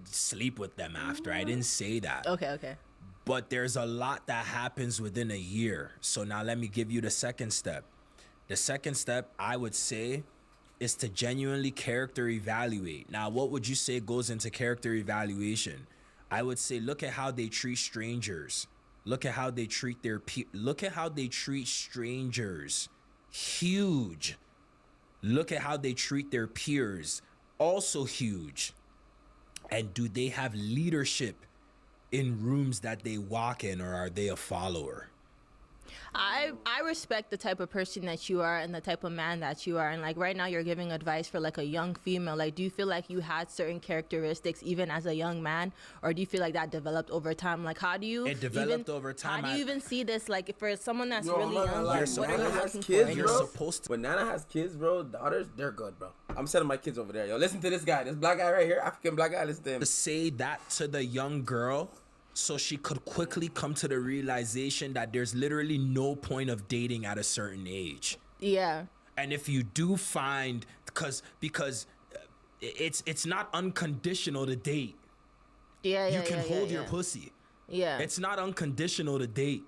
sleep with them after. I didn't say that. Okay. But there's a lot that happens within a year. So now let me give you the second step. The second step, I would say, is to genuinely character evaluate. Now, what would you say goes into character evaluation? I would say, look at how they treat strangers. Look at how they treat look at how they treat strangers. Huge. Look at how they treat their peers. Also huge. And do they have leadership in rooms that they walk in, or are they a follower? I respect the type of person that you are and the type of man that you are. And like right now you're giving advice for like a young female. Like, do you feel like you had certain characteristics even as a young man, or do you feel like that developed over time? Like, how do you It developed over time. How do you even see this? Like, for someone that's Yo, I'm really not gonna young, lie. like, When what are Nana you has looking kids, for? You're bro, supposed to. when Nana has kids, bro, daughters, they're good, bro. I'm sending my kids over there. Yo, listen to this guy. This black guy right here, African black guy. Listen to him. To say that to the young girl so she could quickly come to the realization that there's literally no point of dating at a certain age. Yeah. And if you do find, because it's not unconditional to date. Yeah. You can hold yeah. your pussy. Yeah. It's not unconditional to date.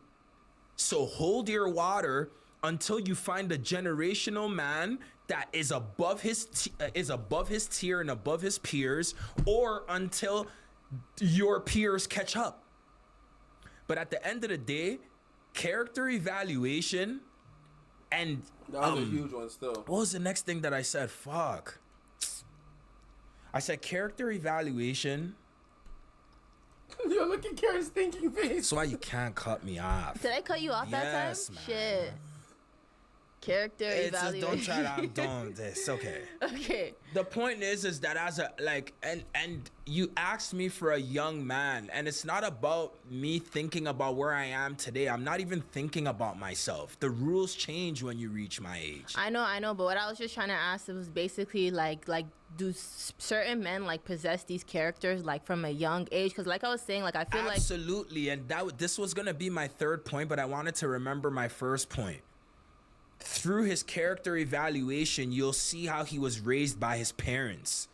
So hold your water until you find a generational man that is above his tier and above his peers, or until your peers catch up. But at the end of the day, character evaluation and That was a huge one still. what was the next thing that I said? Fuck. I said character evaluation. Yo, look at Karen's thinking face. That's why you can't cut me off. Did I cut you off that Yes, time? man. Shit. Character It's just, evaluation. don't try to. Don't. It's okay. Okay. The point is that as a like, and you asked me for a young man, and it's not about me thinking about where I am today. I'm not even thinking about myself. The rules change when you reach my age. I know, but what I was just trying to ask was basically like do certain men like possess these characters like from a young age? Because like I was saying, like I feel Absolutely, and this was gonna be my third point, but I wanted to remember my first point. Through his character evaluation, you'll see how he was raised by his parents,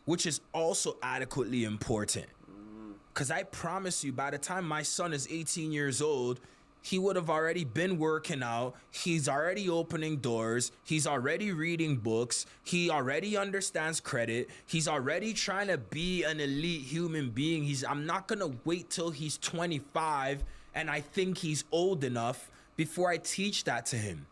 which is also adequately important. Because I promise you, by the time my son is 18 years old, he would have already been working out. He's already opening doors. He's already reading books. He already understands credit. He's already trying to be an elite human being. I'm not going to wait till he's 25 and I think he's old enough before I teach that to him.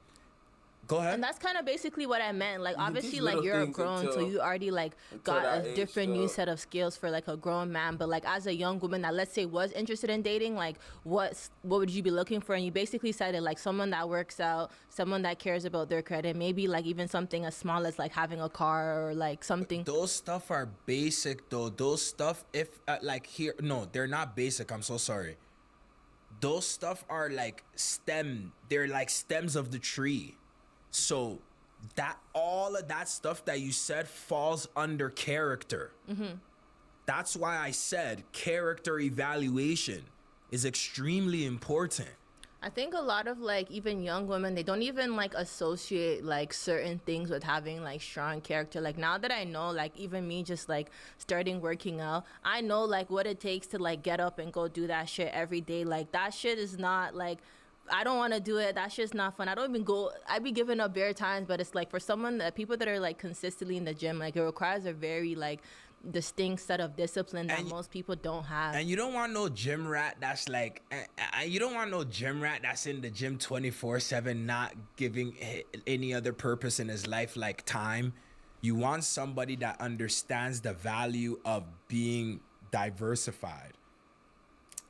Go ahead. And that's kind of basically what I meant. Like, can obviously, teach like, little you're things grown, so you already, like, got that a age, different new so- set of skills for, like, a grown man. But, like, as a young woman that, let's say, was interested in dating, like, what would you be looking for? And you basically said it, like, someone that works out, someone that cares about their credit, maybe, like, even something as small as, like, having a car or, like, something. Those stuff are basic, though. Those stuff, if, like, here, no, they're not basic. I'm so sorry. Those stuff are, like, they're like stems of the tree. So that all of that stuff that you said falls under character. That's why I said character evaluation is extremely important. I think a lot of like even young women, they don't even like associate like certain things with having like strong character. Like now that I know, like even me just like starting working out, I know like what it takes to like get up and go do that shit every day. Like that shit is not like, I don't want to do it. That shit's not fun. I don't even go. I be giving up bare times, but it's like for someone that people that are like consistently in the gym, like it requires a very like distinct set of discipline that most people don't have. And you don't want no gym rat that's like, you don't want no gym rat that's in the gym 24/7, not giving any other purpose in his life like time. You want somebody that understands the value of being diversified.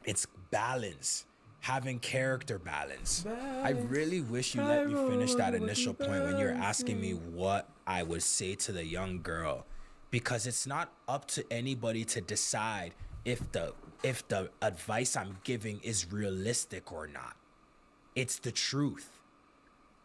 It's balance. Having character balance. I really wish you let me finish that initial point when you're asking me what I would say to the young girl, because it's not up to anybody to decide if the advice I'm giving is realistic or not. It's the truth.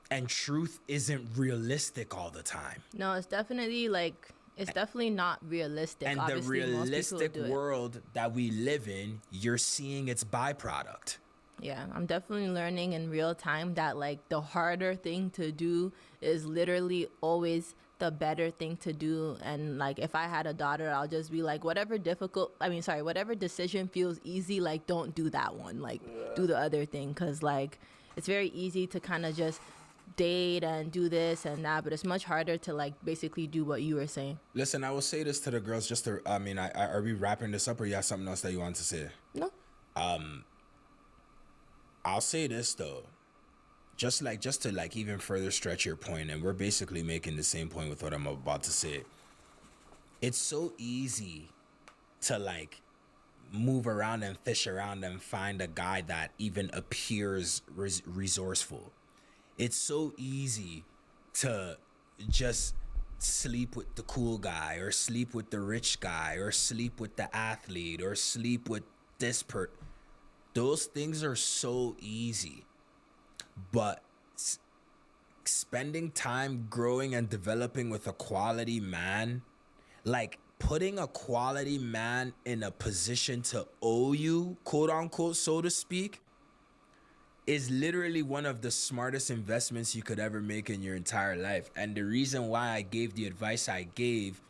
And truth isn't realistic all the time. No, it's definitely like, it's definitely not realistic. And obviously, the realistic world that we live in, you're seeing its byproduct. Yeah, I'm definitely learning in real time that like the harder thing to do is literally always the better thing to do. And like if I had a daughter, I'll just be like, whatever decision feels easy, like don't do that one, like do the other thing. Because like it's very easy to kind of just date and do this and that, but it's much harder to like basically do what you were saying. Listen, I will say this to the girls just to, are we wrapping this up or you have something else that you want to say? No. I'll say this though, just to like even further stretch your point, and we're basically making the same point with what I'm about to say. It's so easy to like move around and fish around and find a guy that even appears resourceful. It's so easy to just sleep with the cool guy or sleep with the rich guy or sleep with the athlete or sleep with this Those things are so easy, but spending time growing and developing with a quality man, like putting a quality man in a position to owe you, quote unquote, so to speak, is literally one of the smartest investments you could ever make in your entire life. And the reason why I gave the advice I gave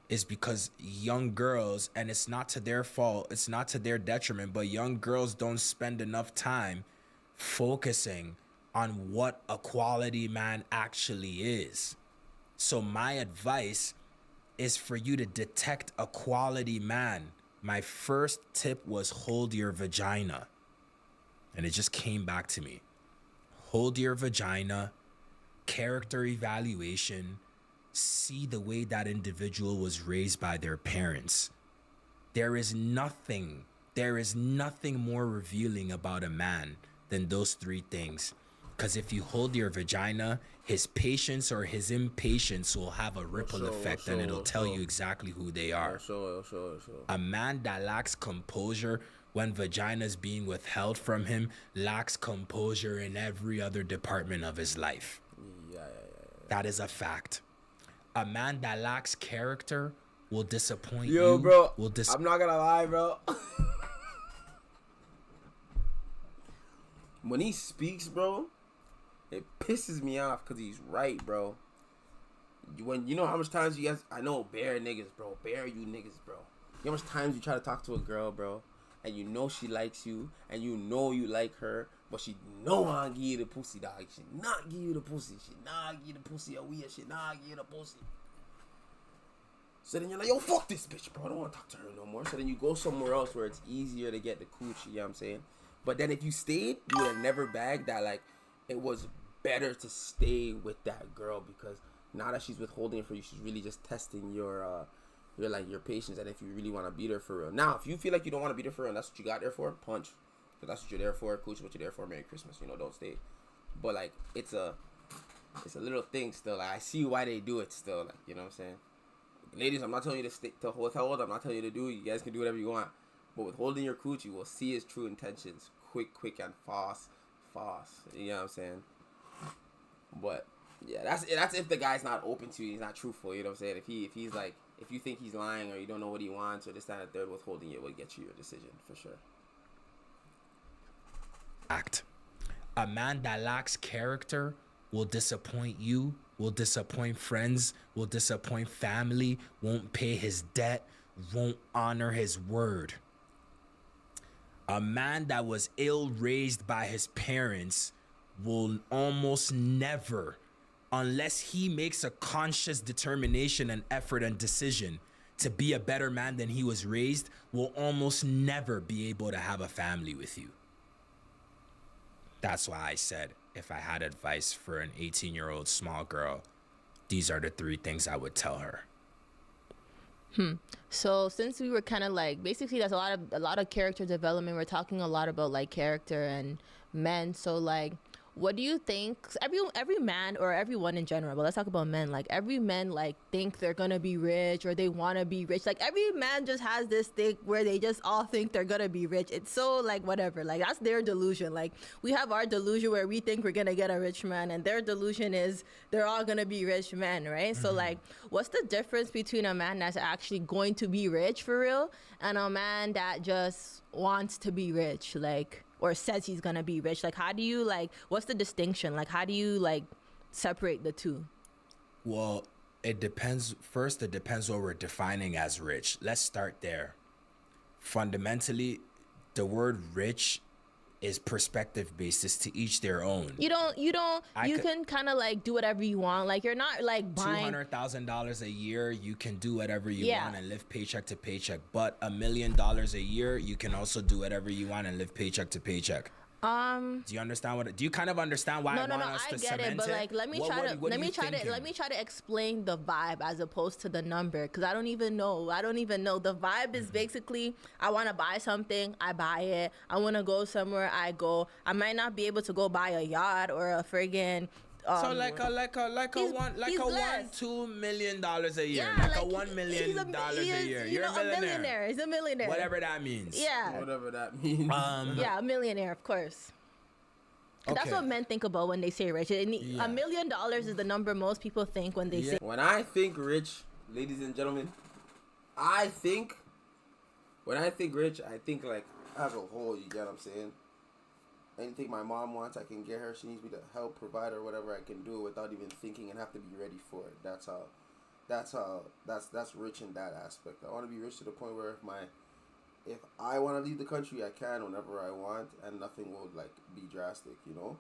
is because young girls, and it's not to their fault, it's not to their detriment, but young girls don't spend enough time focusing on what a quality man actually is. So my advice is for you to detect a quality man. My first tip was hold your vagina. And it just came back to me. Hold your vagina, character evaluation, see the way that individual was raised by their parents. There is nothing more revealing about a man than those three things. Because if you hold your vagina, his patience or his impatience will have a ripple effect, and it'll tell you exactly who they are. A man that lacks composure when vagina is being withheld from him lacks composure in every other department of his life. That is a fact. A man that lacks character will disappoint you. Yo, bro, I'm not gonna lie, bro. When he speaks, bro, it pisses me off because he's right, bro. When you know how much times you guys, I know bare niggas, bro, bare you niggas, bro. You know how much times you try to talk to a girl, bro, and you know she likes you, and you know you like her, but she no want give you the pussy, dog. She not give you the pussy. She not give you the pussy a weird. She not give you the pussy. So then you're like, yo, fuck this bitch, bro. I don't want to talk to her no more. So then you go somewhere else where it's easier to get the coochie, you know what I'm saying? But then if you stayed, you would have never bagged that. Like, it was better to stay with that girl because now that she's withholding it for you, she's really just testing your patience, and if you really want to beat her for real. Now, if you feel like you don't want to beat her for real and that's what you got there for, punch. Because that's what you're there for. Coochie, what you're there for. Merry Christmas. You know, don't stay. But, like, it's a little thing still. Like, I see why they do it still. Like, you know what I'm saying? Ladies, I'm not telling you to stay to withhold. I'm not telling you to do it. You guys can do whatever you want. But withholding your coochie will see his true intentions. Quick, and fast. You know what I'm saying? But, yeah, that's if the guy's not open to you. He's not truthful. You know what I'm saying? If he's like, if you think he's lying or you don't know what he wants or this, that, and the third, withholding it will get you your decision for sure. Act. A man that lacks character will disappoint you, will disappoint friends, will disappoint family, won't pay his debt, won't honor his word. A man that was ill raised by his parents will almost never, unless he makes a conscious determination and effort and decision to be a better man than he was raised, will almost never be able to have a family with you. That's why I said, if I had advice for an 18-year-old small girl, these are the 3 things I would tell her. So since we were kind of like, basically that's a lot of character development. We're talking a lot about like character and men. So like, what do you think? 'Cause every man, or everyone in general, but let's talk about men. Like every man like think they're gonna be rich, or they want to be rich. Like every man just has this thing where they just all think they're gonna be rich. It's so like whatever. Like that's their delusion. Like we have our delusion where we think we're gonna get a rich man, and their delusion is they're all gonna be rich men, right? So like, what's the difference between a man that's actually going to be rich for real and a man that just wants to be rich, like, or says he's gonna be rich? Like, how do you like? What's the distinction? Like, how do you like separate the two? Well, it depends. First, it depends what we're defining as rich. Let's start there. Fundamentally, the word rich is perspective based. It's to each their own. You can kind of like do whatever you want. Like you're not like buying $200,000 a year, you can do whatever you Yeah. want and live paycheck to paycheck. But $1 million a year, you can also do whatever you want and live paycheck to paycheck. Do you understand what? Do you kind of understand why I want us I to get cement it, but like let me What try are you to thinking? let me try to explain the vibe as opposed to the number, because I don't even know. The vibe is basically, I want to buy something, I buy it. I want to go somewhere, I go. I might not be able to go buy a yacht or a friggin' So like a $1-2 million a year, yeah, like like a $1 million a year. You're a millionaire. He's a millionaire. Whatever that means. Yeah. Whatever that means. Yeah, a millionaire, of course. That's Okay. what men think about when they say rich. Yeah. $1 million is the number most people think when they say. When I think rich, ladies and gentlemen, when I think rich, I think like as a whole. You get what I'm saying? Anything my mom wants, I can get her. She needs me to help provide or whatever. I can do it without even thinking and have to be ready for it. That's rich in that aspect. I want to be rich to the point where if I want to leave the country, I can whenever I want, and nothing will like be drastic, you know.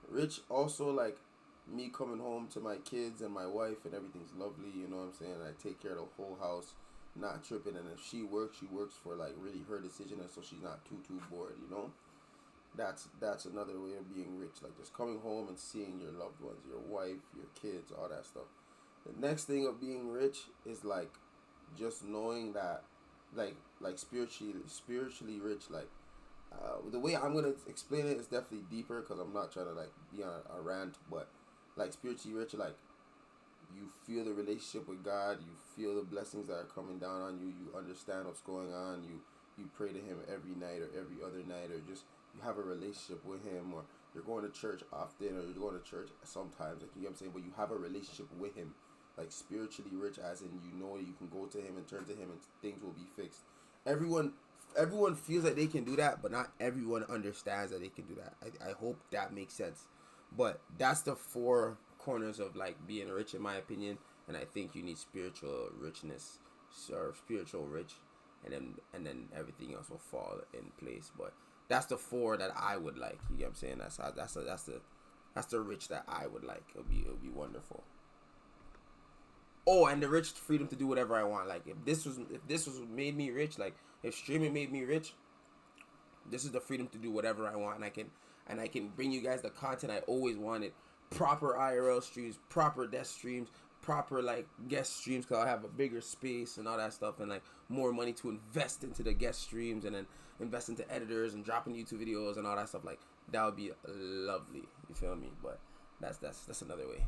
Rich also like me coming home to my kids and my wife, and everything's lovely, you know what I'm saying. I take care of the whole house, not tripping, and if she works for like really her decision, and so she's not too bored, you know. That's another way of being rich, like just coming home and seeing your loved ones, your wife, your kids, all that stuff. The next thing of being rich is like just knowing that like spiritually rich. Like the way I'm gonna explain it is definitely deeper, because I'm not trying to like be on a rant, but like spiritually rich, like you feel the relationship with God, you feel the blessings that are coming down on you, you understand what's going on, you pray to him every night or every other night, or just you have a relationship with him, or you're going to church often, or you're going to church sometimes, like, you know what I'm saying, but you have a relationship with him. Like spiritually rich, as in you know you can go to him and turn to him and things will be fixed. Everyone feels like they can do that, but not everyone understands that they can do that. I hope that makes sense. But that's the 4 corners of like being rich, in my opinion. And I think you need spiritual richness, or spiritual rich, and then everything else will fall in place. But that's the 4 that I would like. You get what I'm saying? That's the rich that I would like. It'll be wonderful. Oh, and the rich freedom to do whatever I want. Like if this was made me rich, like if streaming made me rich, this is the freedom to do whatever I want, and I can bring you guys the content I always wanted. Proper IRL streams, proper desk streams, proper like guest streams, because I have a bigger space and all that stuff, and like more money to invest into the guest streams, and then invest into editors and dropping YouTube videos and all that stuff. Like that would be lovely. You feel me? But that's another way.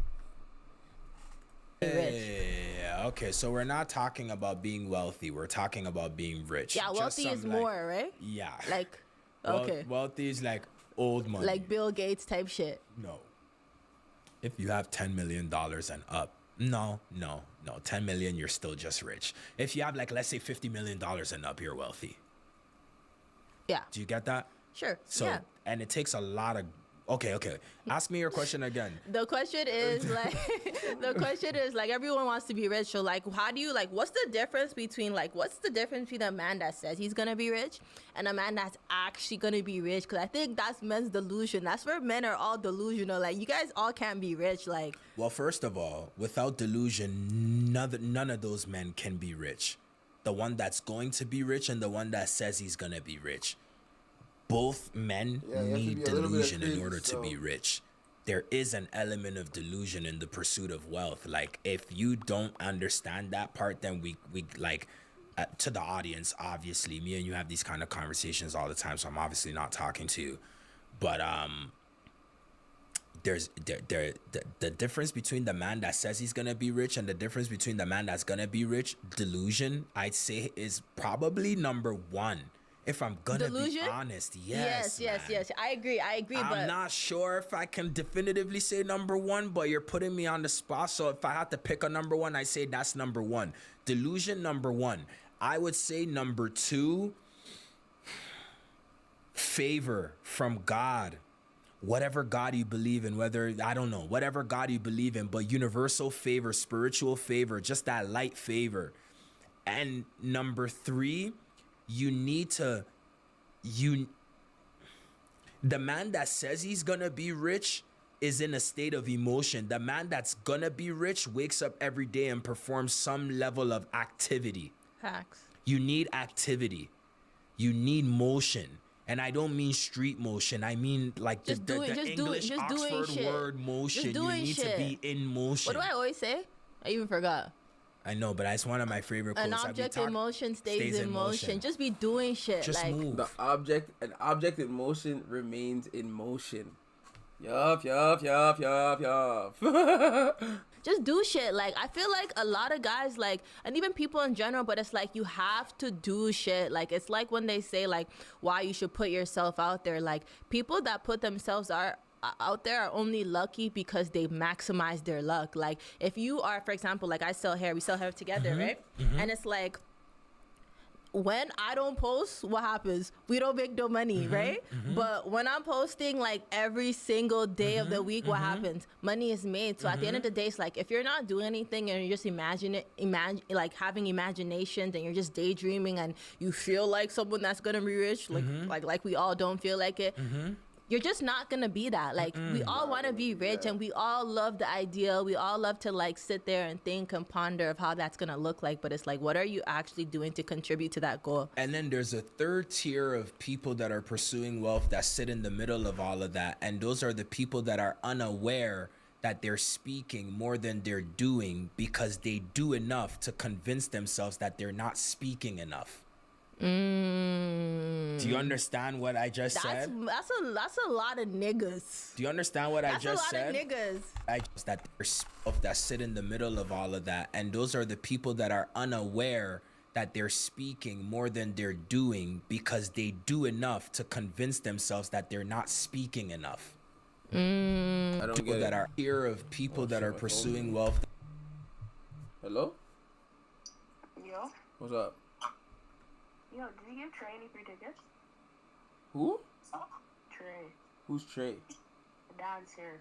Yeah, okay, so we're not talking about being wealthy. We're talking about being rich. Yeah, Just wealthy is some, like, more, right? Yeah. Like, okay. Wealthy is like old money. Like Bill Gates type shit. No. If you have $10 million and up, no. 10 million, you're still just rich. If you have like, let's say $50 million and up, you're wealthy. Yeah. Do you get that? Sure. So, yeah. and it takes a lot of Okay. Ask me your question again. The question is like everyone wants to be rich. So like, how do you like? What's the difference between a man that says he's gonna be rich and a man that's actually gonna be rich? Because I think that's men's delusion. That's where men are all delusional. Like, you guys all can't be rich. Like, Well, first of all, without delusion, none of those men can be rich. The one that's going to be rich and the one that says he's gonna be rich. Both men Yeah, you have to need be a little bit delusion in crazy, order to be so- rich. There is an element of delusion in the pursuit of wealth. Like, if you don't understand that part, then we like, to the audience, obviously, me and you have these kind of conversations all the time, so I'm obviously not talking to you. But there's the difference between the man that says he's gonna be rich and the difference between the man that's gonna be rich, delusion, I'd say, is probably number one. If I'm gonna delusion? be honest, yes. yes. Man. I agree. I'm But not sure if I can definitively say number one, but you're putting me on the spot. So if I had to pick a number one, I say that's number one. Delusion, number one. I would say number two, favor from God. Whatever God you believe in, whatever God you believe in, but universal favor, spiritual favor, just that light favor. And number three, the man that says he's gonna be rich is in a state of emotion. The man that's gonna be rich wakes up every day and performs some level of activity. facts. You need activity. You need motion. And I don't mean street motion. I mean like the English Oxford shit. word motion. Just You doing need shit. to be in motion. What do I always say? I even forgot. I know, but it's one of my favorite quotes. An object in motion stays in motion. Just be doing shit. Just like, move. An object in motion remains in motion. Yup. just do shit. Like, I feel like a lot of guys, like, and even people in general, but it's like you have to do shit. Like, it's like when they say like why you should put yourself out there. Like, people that put themselves out there are only lucky because they maximize their luck. Like, if you are, for example, like, we sell hair together, right? And it's like, when I don't post, what happens? We don't make no money, right? But when I'm posting like every single day of the week, what happens? Money is made. So at the end of the day, it's like, if you're not doing anything and you're just like having imaginations and you're just daydreaming and you feel like someone that's gonna be rich, like we all don't feel like it. You're just not gonna be that. Like, we all want to be rich, and we all love the idea. We all love to like sit there and think and ponder of how that's gonna look like. But it's like, what are you actually doing to contribute to that goal? And then there's a third tier of people that are pursuing wealth that sit in the middle of all of that. And those are the people that are unaware that they're speaking more than they're doing because they do enough to convince themselves that they're not speaking enough. Do you understand what I just said? That's a lot of niggas. Do you understand what I just said? That's a lot of niggas. That there's stuff that sit in the middle of all of that, and those are the people that are unaware that they're speaking more than they're doing because they do enough to convince themselves that they're not speaking enough. I don't People get that it. are here of people that are pursuing wealth. Hello? Yo, What's up? did you give Trey any free tickets? Who? Trey, Who's Trey? the dad's here.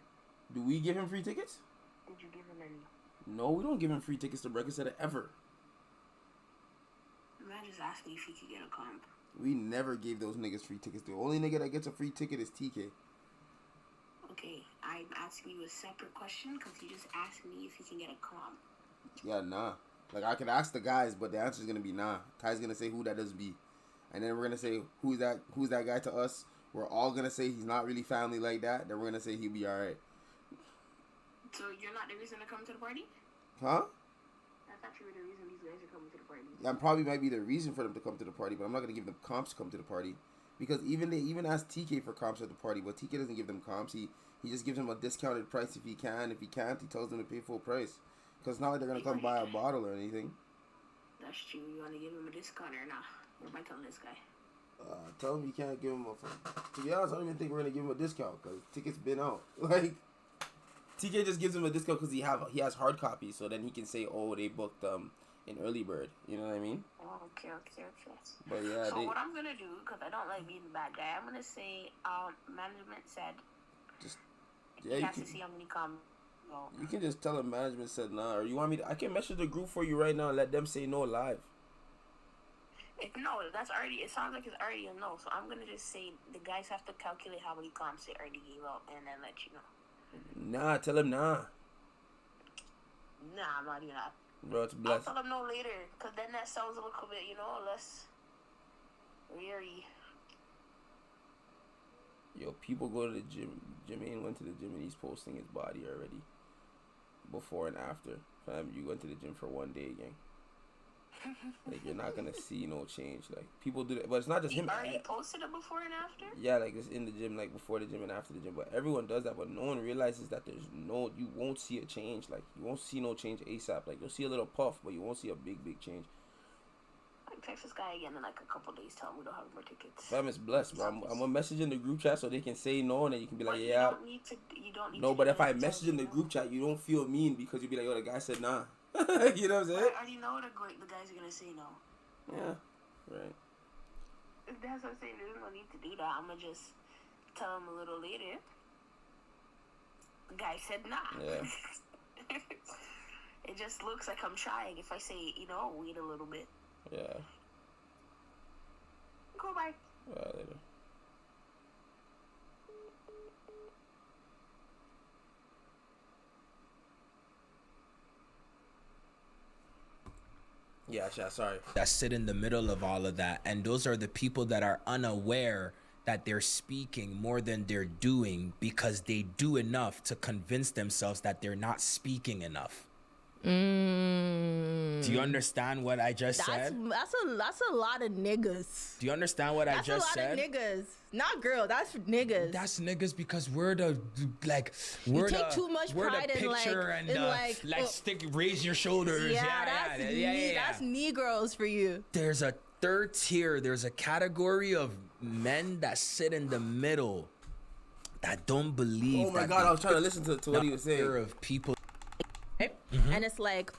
Do we give him free tickets? Did you give him any? No, we don't give him free tickets to Breakfast Center ever. The man just asked me if he could get a comp. We never gave those niggas free tickets. The only nigga that gets a free ticket is TK. Okay, I'm asking you a separate question because you just asked me if he can get a comp. Yeah, nah. Like, I could ask the guys, but the answer's gonna be nah. Ty's gonna say who that does be. And then we're gonna say who's that guy to us. We're all gonna say he's not really family like that. Then we're gonna say he'll be alright. So you're not the reason to come to the party? Huh? I thought you were the reason these guys are coming to the party. That probably might be the reason for them to come to the party, but I'm not gonna give them comps to come to the party. Because they even asked TK for comps at the party, but TK doesn't give them comps. He just gives them a discounted price if he can. If he can't, he tells them to pay full price. Because it's not like they're gonna come buy a bottle or anything. That's true. You want to give him a discount or not? What am I telling this guy? Tell him you can't give him a. To be honest, I don't even think we're gonna give him a discount because tickets been out. Like, TK just gives him a discount because he has hard copies, so then he can say, oh, they booked an early bird. You know what I mean? Oh, okay. But yeah, So what I'm gonna do, because I don't like being the bad guy, I'm gonna say management said Just He yeah, you has to can. see how many comments. No. You can just tell them management said nah, or you want me to, I can message the group for you right now and let them say no live. No, that's already. It sounds like it's already a no. So I'm gonna just say the guys have to calculate how many comps they already gave out and then let you know. Nah, tell them nah. Nah, I'm not even. Bro, it's I'll blessed. tell them no later, cause then that sounds a little bit, less weary. Yo, people go to the gym. Jermaine went to the gym and he's posting his body already. Before and after. Fam, you went to the gym for one day, gang. Like, you're not gonna see no change. Like, people do that. But it's not just He him. already posted it before and after? Yeah, like, it's in the gym, like, before the gym and after the gym. But everyone does that. But no one realizes that you won't see a change. Like, you won't see no change ASAP. Like, you'll see a little puff, but you won't see a big change. Like, text this guy again in like a couple days, tell him we don't have more tickets. Fam, it's blessed, bro. I'm gonna message in the group chat so they can say no, and then you can be like, But yeah. You don't need No, to but do if I that, message in the group chat, you don't feel mean because you be like, yo, the guy said nah. You know what I'm saying? I already know the guys are gonna say no. Yeah, right. That's what I'm saying. There's no need to do that. I'm gonna just tell him a little later. The guy said nah. Yeah. It just looks like I'm trying. If I say, wait a little bit. Yeah. Go bye. Later. Yeah, sorry. That sit in the middle of all of that, and those are the people that are unaware that they're speaking more than they're doing because they do enough to convince themselves that they're not speaking enough. Do you understand what I just said? That's a lot of niggas. Do you understand what I just said? That's a lot of niggas. Not girl. That's niggas. That's niggas because we're you take too much pride in raise your shoulders. That's Negroes for you. There's a third tier. There's a category of men that sit in the middle that don't believe. Oh my God, I was trying to listen to what he was saying. Of people. And it's like,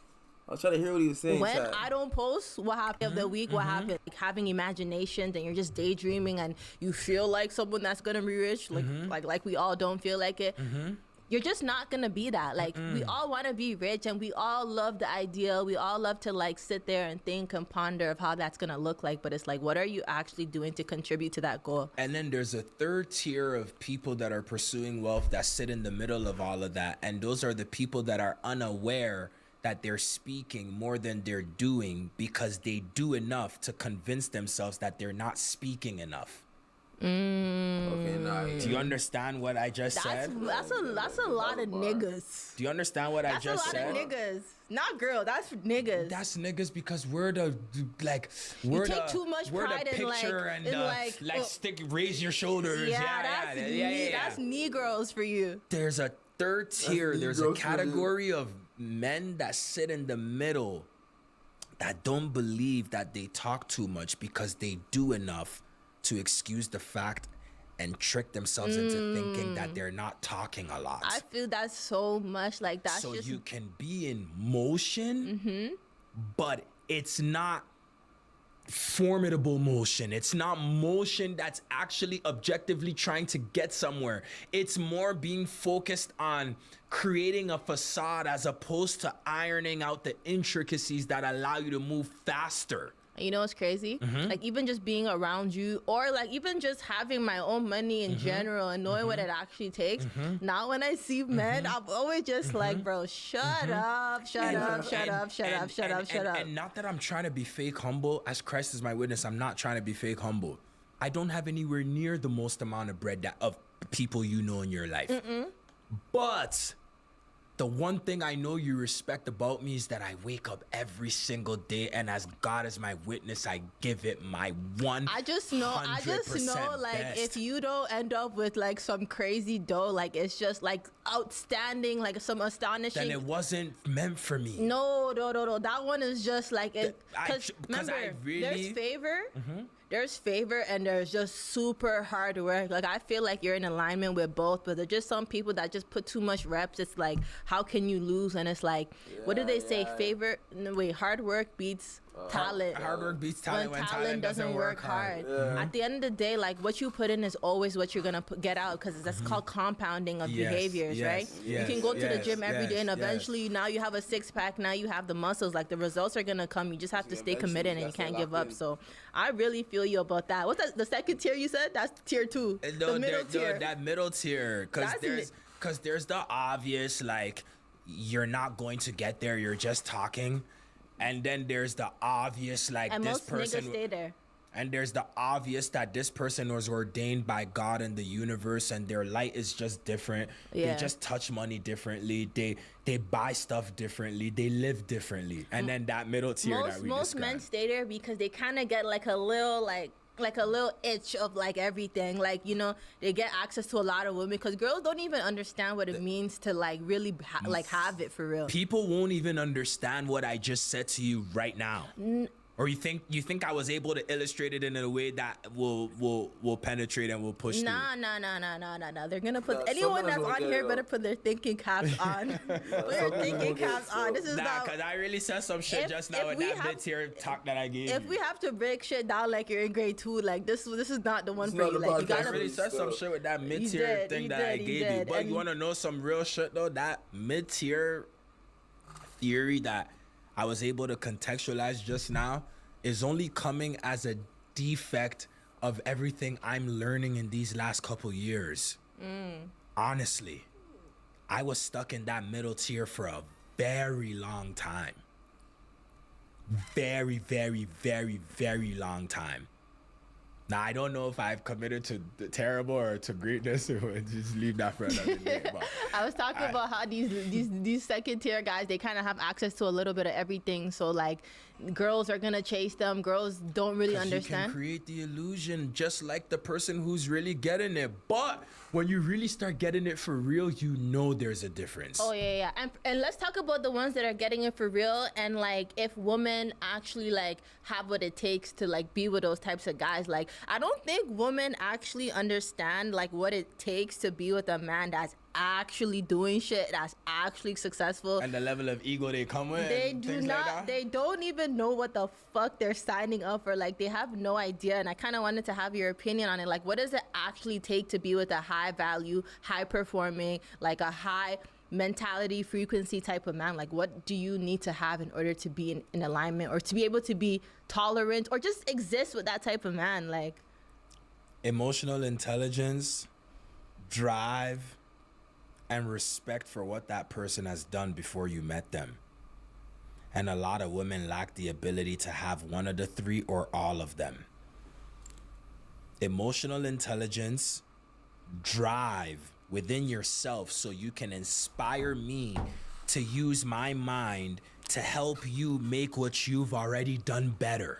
I was trying to hear what he was saying. When I don't post what happened of the week, what happened, like having imaginations and you're just daydreaming and you feel like someone that's gonna be rich, like we all don't feel like it. You're just not gonna be that. Like we all want to be rich and we all love the ideal. We all love to like sit there and think and ponder of how that's gonna look like. But it's like, what are you actually doing to contribute to that goal? And then there's a third tier of people that are pursuing wealth that sit in the middle of all of that. And those are the people that are unaware that they're speaking more than they're doing because they do enough to convince themselves that they're not speaking enough. Okay, nah. Do you understand what I just said? That's a lot of niggas. Do you understand what I just said? That's a lot of niggas. Not girl. That's niggas. That's niggas because we're the too much pride in raise your shoulders. That's Negroes for you. There's a third tier. There's a category of men that sit in the middle that don't believe that they talk too much because they do enough to excuse the fact and trick themselves into thinking that they're not talking a lot. I feel that's so much like that. So you can be in motion, but it's not formidable motion. It's not motion that's actually objectively trying to get somewhere. It's more being focused on creating a facade as opposed to ironing out the intricacies that allow you to move faster. You know what's crazy? Like even just being around you or like even just having my own money in general and knowing what it actually takes. Now when I see men, I'm always just like, bro, shut up. And not that I'm trying to be fake humble. As Christ is my witness, I'm not trying to be fake humble. I don't have anywhere near the most amount of bread of people you know in your life. But the one thing I know you respect about me is that I wake up every single day, and as God is my witness, I give it my 100% I just know, like, best. if you don't end up with like some crazy dough, like it's just like outstanding, like some astonishing. Then it wasn't meant for me. No. That one is just like it. Because remember, there's there's favor and there's just super hard work. Like I feel like you're in alignment with both, but there's just some people that just put too much reps. It's like, how can you lose? And it's like, what do they say? Hard work beats talent. Hard work beats talent when talent doesn't work hard. Yeah. At the end of the day, like what you put in is always what you're gonna get out, because that's called compounding of Yes, behaviors, yes, right? yes, You can go to the yes, gym every day, and yes, yes. eventually now you have a six pack. Now you have the muscles. Like the results are gonna come. You just have to stay Eventually, committed, and you that's what can't give locked up. in. So I really feel you about that. What's that? The second tier you said? That's tier 2. The middle tier. That middle tier, That's because there's the obvious, like, you're not going to get there, you're just talking, and then there's the obvious, like, And this most person, niggas stay there. and there's the obvious that this person was ordained by God and the universe, and their light is just different. Yeah. They just touch money differently. They buy stuff differently. They live differently. And then that middle tier that we Most men described. stay there because they kind of get like a little like a little itch of like everything, like, you know, they get access to a lot of women, because girls don't even understand what it means to like really like have it for real. People won't even understand what I just said to you right now. Or you think I was able to illustrate it in a way that will penetrate and will push Nah. They're gonna put Nah, anyone some that's guys on won't get here it, better though. put their thinking caps on. Put your Some thinking people get caps it, on. so- This is through. Nah, not. because I really said some shit If- just now if with we that have- mid-tier talk that I gave If you. we have to break shit down like you're in grade 2, like this is not the one It's for not you. the Like you podcast. I gotta really said some shit with that mid-tier did, thing you that I did, you gave you. did. But And- you want to know some real shit though? That mid-tier theory that I was able to contextualize just now is only coming as a defect of everything I'm learning in these last couple years. Honestly, I was stuck in that middle tier for a very long time. Very, very, very, very long time. Now, I don't know if I've committed to the terrible or to greatness, or just leave that for another day. But I was talking about how these second tier guys, they kind of have access to a little bit of everything. So like, girls are gonna chase them. Girls don't really 'cause you can understand. create the illusion just like the person who's really getting it. But when you really start getting it for real, you know there's a difference. Oh yeah. And let's talk about the ones that are getting it for real, and like if women actually like have what it takes to like be with those types of guys. Like I don't think women actually understand like what it takes to be with a man that's actually doing shit, that's actually successful. And the level of ego they come with. They and do things not. Like that. They don't even know what the fuck they're signing up for. Like they have no idea. And I kind of wanted to have your opinion on it. Like, what does it actually take to be with a high value, high performing, like a high mentality, frequency type of man? Like, what do you need to have in order to be in alignment, or to be able to be tolerant, or just exist with that type of man? Like, Emotional intelligence, drive, and respect for what that person has done before you met them. And a lot of women lack the ability to have one of the three or all of them. Emotional intelligence, drive within yourself so you can inspire me to use my mind to help you make what you've already done better.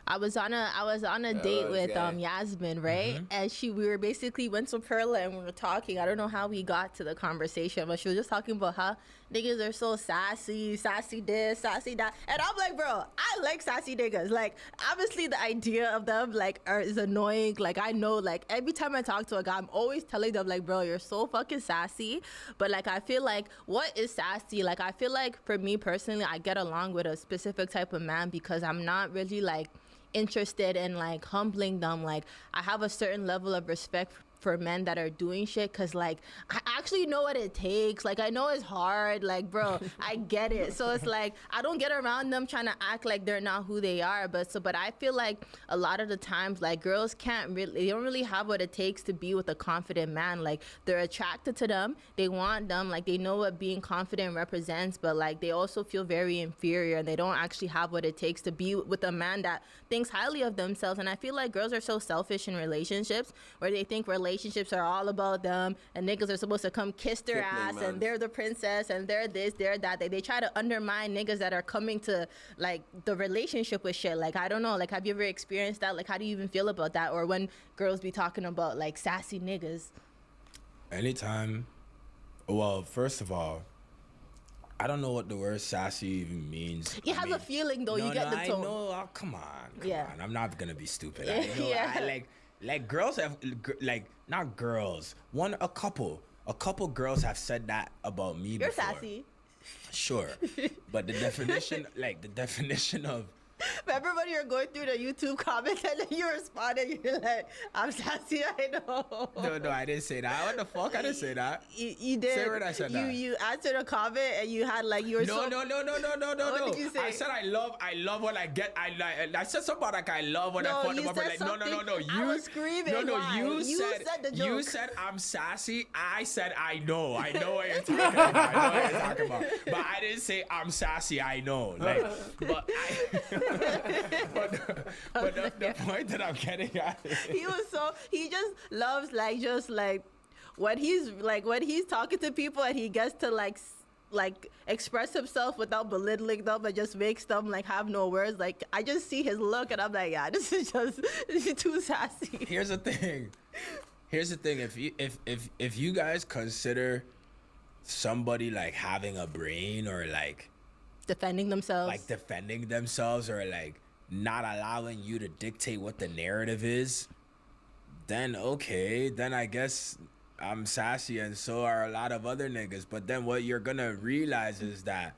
I was on a date with Yasmin, right? And we were basically went to Perla and we were talking. I don't know how we got to the conversation, but she was just talking about how niggas are so sassy this, sassy that. And I'm like, bro, I like sassy niggas. Like, obviously the idea of them like is annoying. Like, I know, like every time I talk to a guy, I'm always telling them like, bro, you're so fucking sassy. But like, I feel like, what is sassy? Like, I feel like for me personally, I get along with a specific type of man because I'm not really like interested in like humbling them. Like I have a certain level of respect for men that are doing shit, because like I actually know what it takes. Like I know it's hard, like bro, I get it. So it's like I don't get around them trying to act like they're not who they are. But I feel like a lot of the times like girls they don't really have what it takes to be with a confident man. Like they're attracted to them, they want them, like they know what being confident represents, but like they also feel very inferior and they don't actually have what it takes to be with a man that thinks highly of themselves. And I feel like girls are so selfish in relationships, where they think relationships are all about them and niggas are supposed to come kiss their Kipling, ass man. and they're the princess and they're this, they're that. They try to undermine niggas that are coming to like the relationship with shit. Like I don't know, like have you ever experienced that? Like how do you even feel about that? Or when girls be talking about like sassy niggas? Anytime. Well, first of all, I don't know what the word sassy even means. You have a feeling though, you get the tone. I know. Oh, come on. Yeah. I'm not gonna be stupid. I know. Yeah. Like girls have like not girls. A couple girls have said that about me You're before. sassy. Sure, but the definition of Remember when you were going through the YouTube comments and then you responded, you're like, I'm sassy, I know. no, I didn't say that. What the fuck? I didn't say that. You did. Say what I said You now. you answered a comment and you had like you were No. so. What did you say? I said I love when I get. I said something about like I love when I No, fuck them you up. said Like no. something. You I was screaming. No, Why? you said the joke. You said I'm sassy. I said I know what you're talking about. I know what you're talking about. But I didn't say I'm sassy. I know. Like, but the point that I'm getting at. He just loves when he's talking to people and he gets to like express himself without belittling them and just makes them like have no words. Like I just see his look and I'm like, yeah, this is too sassy. Here's the thing. If you guys consider somebody like having a brain or like defending themselves or like not allowing you to dictate what the narrative is, then okay, then I guess I'm sassy and so are a lot of other niggas. But then what you're gonna realize is that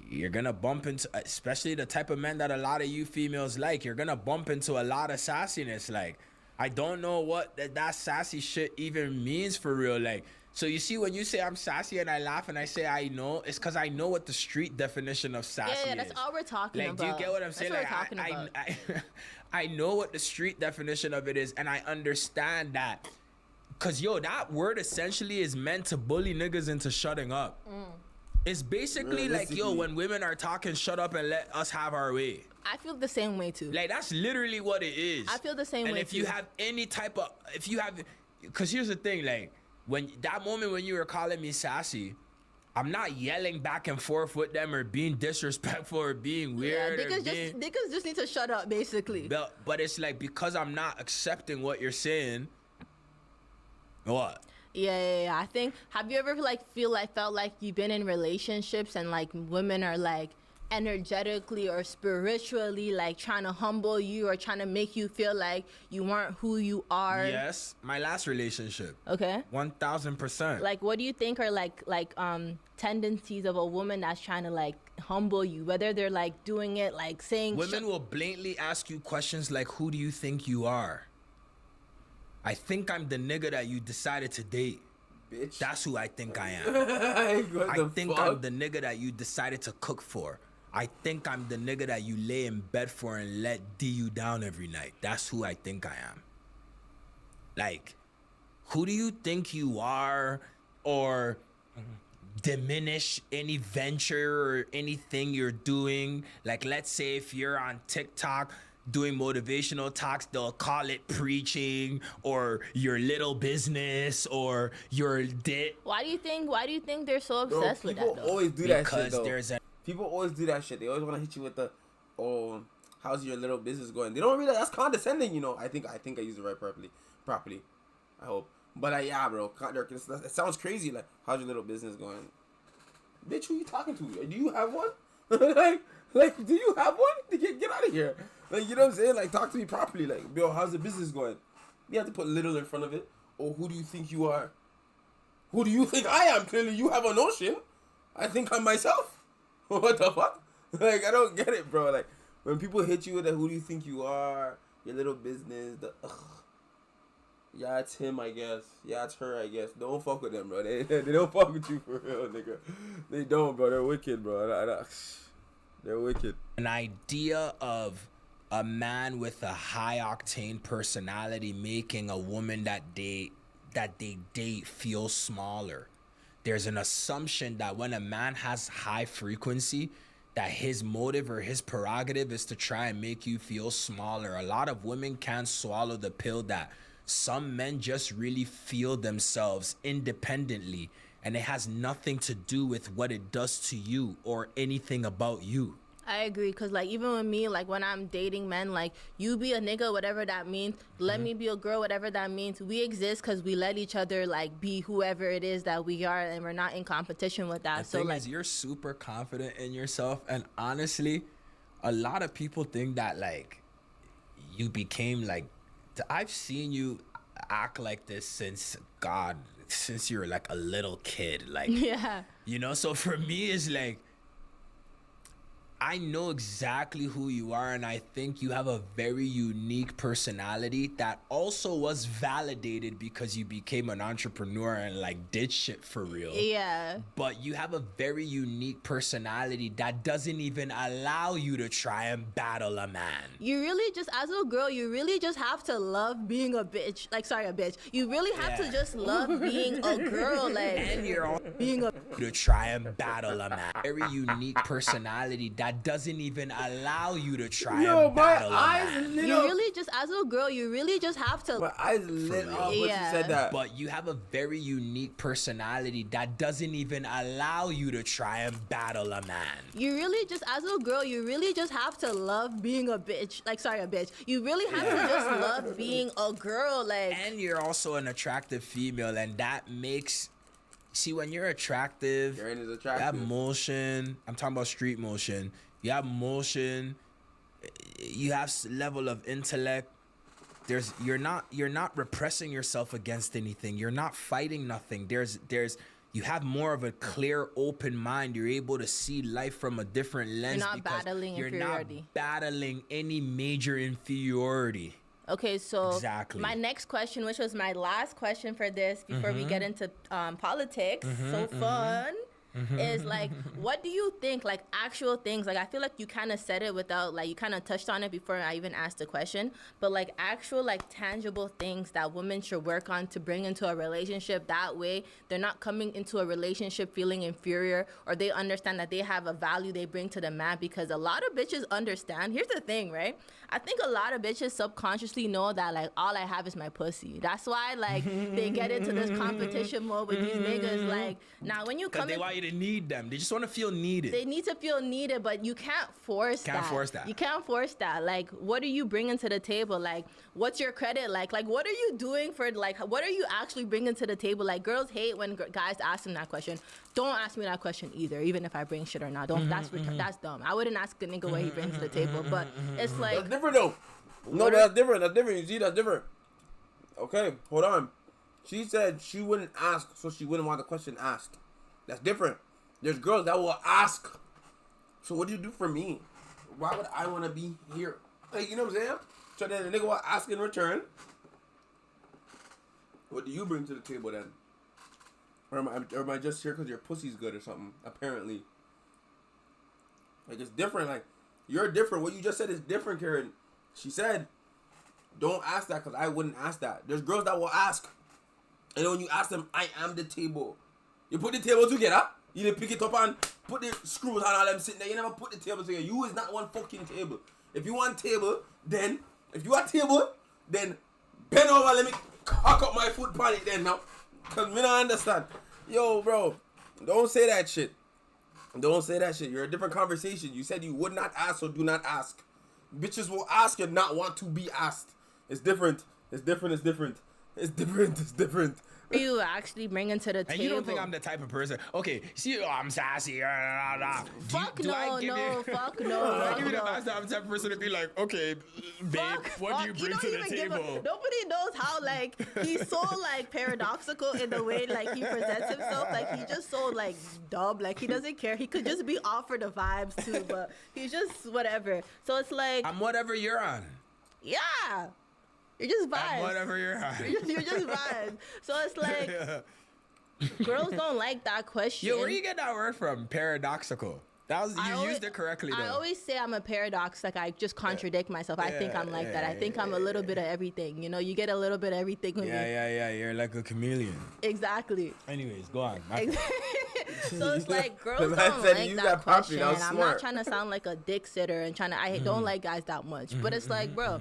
you're gonna bump into, especially the type of men that a lot of you females like, you're gonna bump into a lot of sassiness. Like, I don't know what that sassy shit even means for real. Like, so you see, when you say I'm sassy and I laugh and I say I know, it's because I know what the street definition of sassy is. Yeah, that's all we're talking like, about. Do you get what I'm saying? That's what Like, we're talking about. I know what the street definition of it is, and I understand that. Cause yo, that word essentially is meant to bully niggas into shutting up. It's basically like, yo, when women are talking, shut up and let us have our way. I feel the same way too. Like, that's literally what it is. I feel the same way And if too. you have any type of, cause here's the thing, like, when that moment when you were calling me sassy, I'm not yelling back and forth with them or being disrespectful or being weird. Niggas just need to shut up, basically. But it's like, because I'm not accepting what you're saying. What? Yeah. I think, have you ever felt like you've been in relationships and like women are like energetically or spiritually like trying to humble you or trying to make you feel like you weren't who you are? Yes, my last relationship. Okay. 1000%. Like, what do you think are like tendencies of a woman that's trying to like humble you? Whether they're like doing it like saying women will blatantly ask you questions like, who do you think you are? I think I'm the nigga that you decided to date. Bitch. That's who I think I am. I think I'm the nigga that you decided to cook for. I think I'm the nigga that you lay in bed for and let D you down every night. That's who I think I am. Like, who do you think you are? Or diminish any venture or anything you're doing. Like, let's say if you're on TikTok doing motivational talks, they'll call it preaching or your little business or your dit. Why do you think they're so obsessed with that People though? always do that shit, Because though. there's a People always do that shit. They always want to hit you with the, oh, how's your little business going? They don't realize that's condescending, you know. I think I used it right properly. I hope. But yeah, bro, it sounds crazy. Like, how's your little business going? Bitch, who you talking to? Do you have one? like, do you have one? Get out of here. Like, you know what I'm saying? Like, talk to me properly. Like, bro, how's the business going? You have to put little in front of it. Or who do you think you are? Who do you think I am? Clearly, you have a notion. I think I'm myself. What the fuck? Like, I don't get it, bro. Like, when people hit you with that, who do you think you are? Your little business. Yeah, it's him, I guess. Yeah, it's her, I guess. Don't fuck with them, bro. They don't fuck with you for real, nigga. They don't, bro. They're wicked, bro. They're wicked. An idea of a man with a high octane personality making a woman that they date feel smaller. There's an assumption that when a man has high frequency, that his motive or his prerogative is to try and make you feel smaller. A lot of women can't swallow the pill that some men just really feel themselves independently, and it has nothing to do with what it does to you or anything about you. I agree, because like even with me, like when I'm dating men, like you be a nigga, whatever that means, let me be a girl, whatever that means. We exist because we let each other like be whoever it is that we are, and we're not in competition with that. The So thing like is, you're super confident in yourself, and honestly, a lot of people think that like you became like, I've seen you act like this since God, since you're like a little kid, like Yeah. you know. So for me, it's like I know exactly who you are, and I think you have a very unique personality that also was validated because you became an entrepreneur and like did shit for real. Yeah. But you have a very unique personality that doesn't even allow you to try and battle a man. You really just, as a girl, you really just have to love being a bitch. Like, sorry, a bitch. You really have to Yeah. just love being a girl. Like, And you're all being a. to try and battle a man. Very unique personality that doesn't even allow you to try Yo, and my battle a eyes man. lit You up. really just, as a girl, you really just have to. My eyes lit real. up when Yeah. she said that. But you have a very unique personality that doesn't even allow you to try and battle a man. You really just, as a girl, you really just have to love being a bitch. Like, sorry, a bitch. You really have to just love being a girl. Like, And you're also an attractive female, and that makes. See, when you're attractive, Karen is you have attractive. motion. I'm talking about street motion. You have motion. You have level of intellect. You're not repressing yourself against anything. You're not fighting nothing. You have more of a clear, open mind. You're able to see life from a different lens. not because battling you're inferiority. not battling any major inferiority. okay, so Exactly. my next question, which was my last question for this before we get into politics, so fun, is like, what do you think, like actual things, like I feel like you kind of said it without, like you kind of touched on it before I even asked the question, but like actual like tangible things that women should work on to bring into a relationship, that way they're not coming into a relationship feeling inferior, or they understand that they have a value they bring to the man. Because a lot of bitches understand, here's the thing, right? I think a lot of bitches subconsciously know that like all I have is my pussy. That's why like they get into this competition mode with these niggas. Like, now when you Because come they in, want you to need them. They just want to feel needed. they need to feel needed, but you can't force Can't that. force that. You can't force that. Like, what are you bringing to the table? Like, what's your credit like? Like, what are you doing for, like, what are you actually bringing to the table? Like, girls hate when guys ask them that question. Don't ask me that question either, even if I bring shit or not. Don't. That's dumb. I wouldn't ask the nigga what he brings to the table, but it's like, That's different though. No, but that's different. That's different. You see, that's different. Okay, hold on. She said she wouldn't ask, so she wouldn't want the question asked. That's different. There's girls that will ask. So what do you do for me? Why would I want to be here? Like, you know what I'm saying? So then the nigga will ask in return. What do you bring to the table then? Or am I just here because your pussy's good or something? Apparently. Like, it's different. Like, you're different. What you just said is different, Karen. She said, don't ask that because I wouldn't ask that. There's girls that will ask. And then when you ask them, I am the table. You put the table together. You didn't pick it up and put the screws on all them sitting there. You never put the table together. You is not one fucking table. If you want table, then, if you want table, then bend over, let me cock up my foot on it then now. Because me not understand. Yo, bro, don't say that shit. Don't say that shit. You're a different conversation. You said you would not ask, so do not ask. Bitches will ask and not want to be asked. It's different. It's different. It's different. It's different. It's different. what are you actually bringing to the And table? you don't think I'm the type of person? Okay, see, I'm sassy. Fuck no, fuck no. I give you the no. last time, I'm the type of person to be like, okay, babe, what do you bring don't to the even give table? nobody knows how, like, he's so like paradoxical in the way like he presents himself. Like, he just so like dumb. Like, he doesn't care. He could just be off for the vibes too, but he's just whatever. So it's like, I'm whatever you're on. yeah, you're just I'm vibes. whatever you're on. You're just vibes. So it's like, girls don't like that question. Yo, where you get that word from? Paradoxical. That was you used it correctly though. I always say I'm a paradox. Like, I just contradict myself. I think I'm like that. I think I'm a little bit of everything. You know, you get a little bit of everything with me. Yeah. You're like a chameleon. Exactly. Anyways, go on. So it's like, girls The man don't said like you that got property. question. That was I'm smart. not trying to sound like a dick sitter and trying to. I don't like guys that much. But it's like, bro,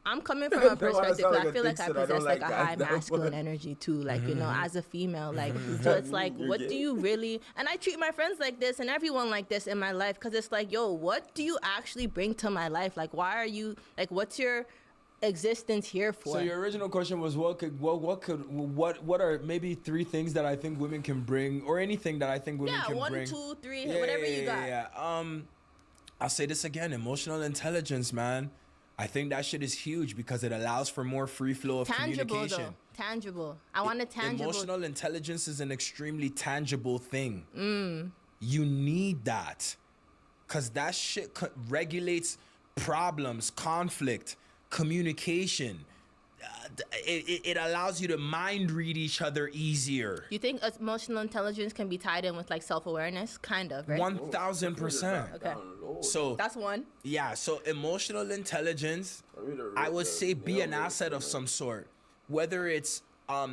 I'm coming from a Don't wanna perspective. sound Because like I a feel like dick I sitter. I don't possess like a like high guys that masculine much. energy too. Like, you know, as a female, like, so it's like, You're what gay. do you really? And I treat my friends like this and everyone like this in my life, because it's like, yo, what do you actually bring to my life? Like, why are you like? What's your existence here for? So your original question was what are maybe 3 things that I think women can bring, or anything that I think women yeah, can 1, bring. 2, 3, whatever you got. Yeah. I'll say this again: emotional intelligence, man. I think that shit is huge because it allows for more free flow of Tangible communication. though. Tangible. I want a tangible. Emotional intelligence is an extremely tangible thing. You need that because that shit regulates problems, conflict, communication. It allows you to mind read each other easier. You think emotional intelligence can be tied in with like self-awareness? Kind of, right? 1000%. Okay. So That's one. yeah, so emotional intelligence, I would say, be an asset of some sort. Whether it's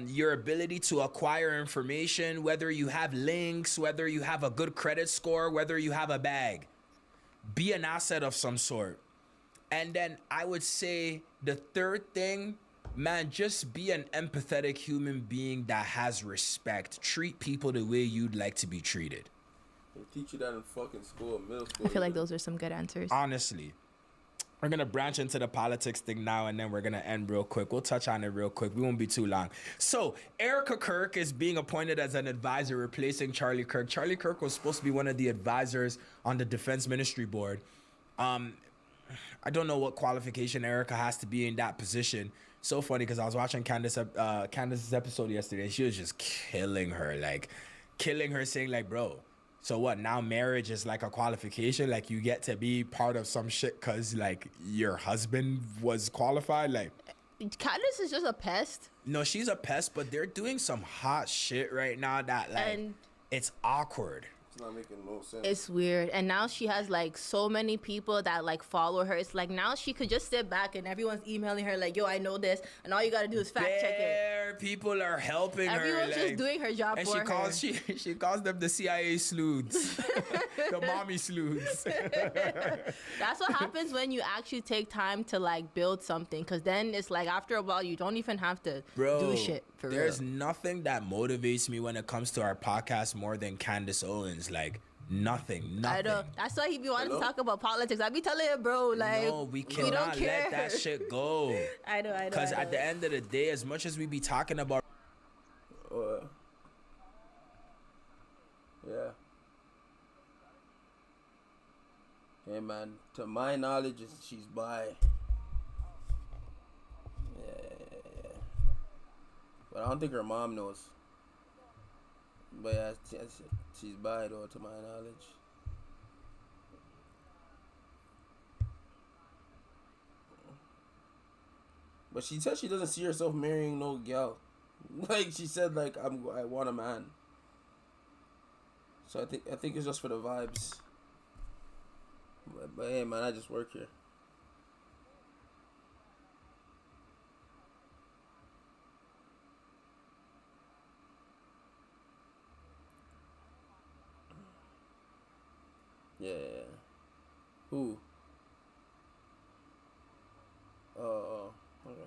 your ability to acquire information, whether you have links, whether you have a good credit score, whether you have a bag. Be an asset of some sort. And then I would say the third thing, man, just be an empathetic human being that has respect. Treat people the way you'd like to be treated. They teach you that in fucking school, middle school. I feel like those are some good answers. Honestly. We're going to branch into the politics thing now, and then we're going to end real quick. We'll touch on it real quick. We won't be too long. So, Erica Kirk is being appointed as an advisor, replacing Charlie Kirk. Charlie Kirk was supposed to be one of the advisors on the Defense Ministry Board. I don't know what qualification Erica has to be in that position. So funny because I was watching Candace's episode yesterday, and she was just killing her, saying like, bro, so what, now marriage is like a qualification? Like you get to be part of some shit because like your husband was qualified? Like, Candace is just a pest. no, she's a pest, but they're doing some hot shit right now that like, And it's awkward. It's not making no sense. it's weird. And now she has like so many people that like follow her. It's like now she could just sit back and everyone's emailing her like, yo, I know this. And all you got to do is fact check it. There, people are helping her. Everyone's just doing her job And for her. she calls them the CIA sleuths, the mommy sleuths. That's what happens when you actually take time to like build something. Because then it's like after a while, you don't even have to do shit for real. There's nothing that motivates me when it comes to our podcast more than Candace Owens. Like nothing. I know. That's why he be wanting to talk about politics. I be telling him, bro, like, No, we don't cannot care. let that shit go. I know. Because at the end of the day, as much as we be talking about, Yeah. Hey man, to my knowledge, she's bi. Yeah. But I don't think her mom knows. But yeah, she's bi though, to my knowledge. But she said she doesn't see herself marrying no gal. Like she said, like I want a man. So I think it's just for the vibes. But hey man, I just work here. Yeah. Who? Oh, okay.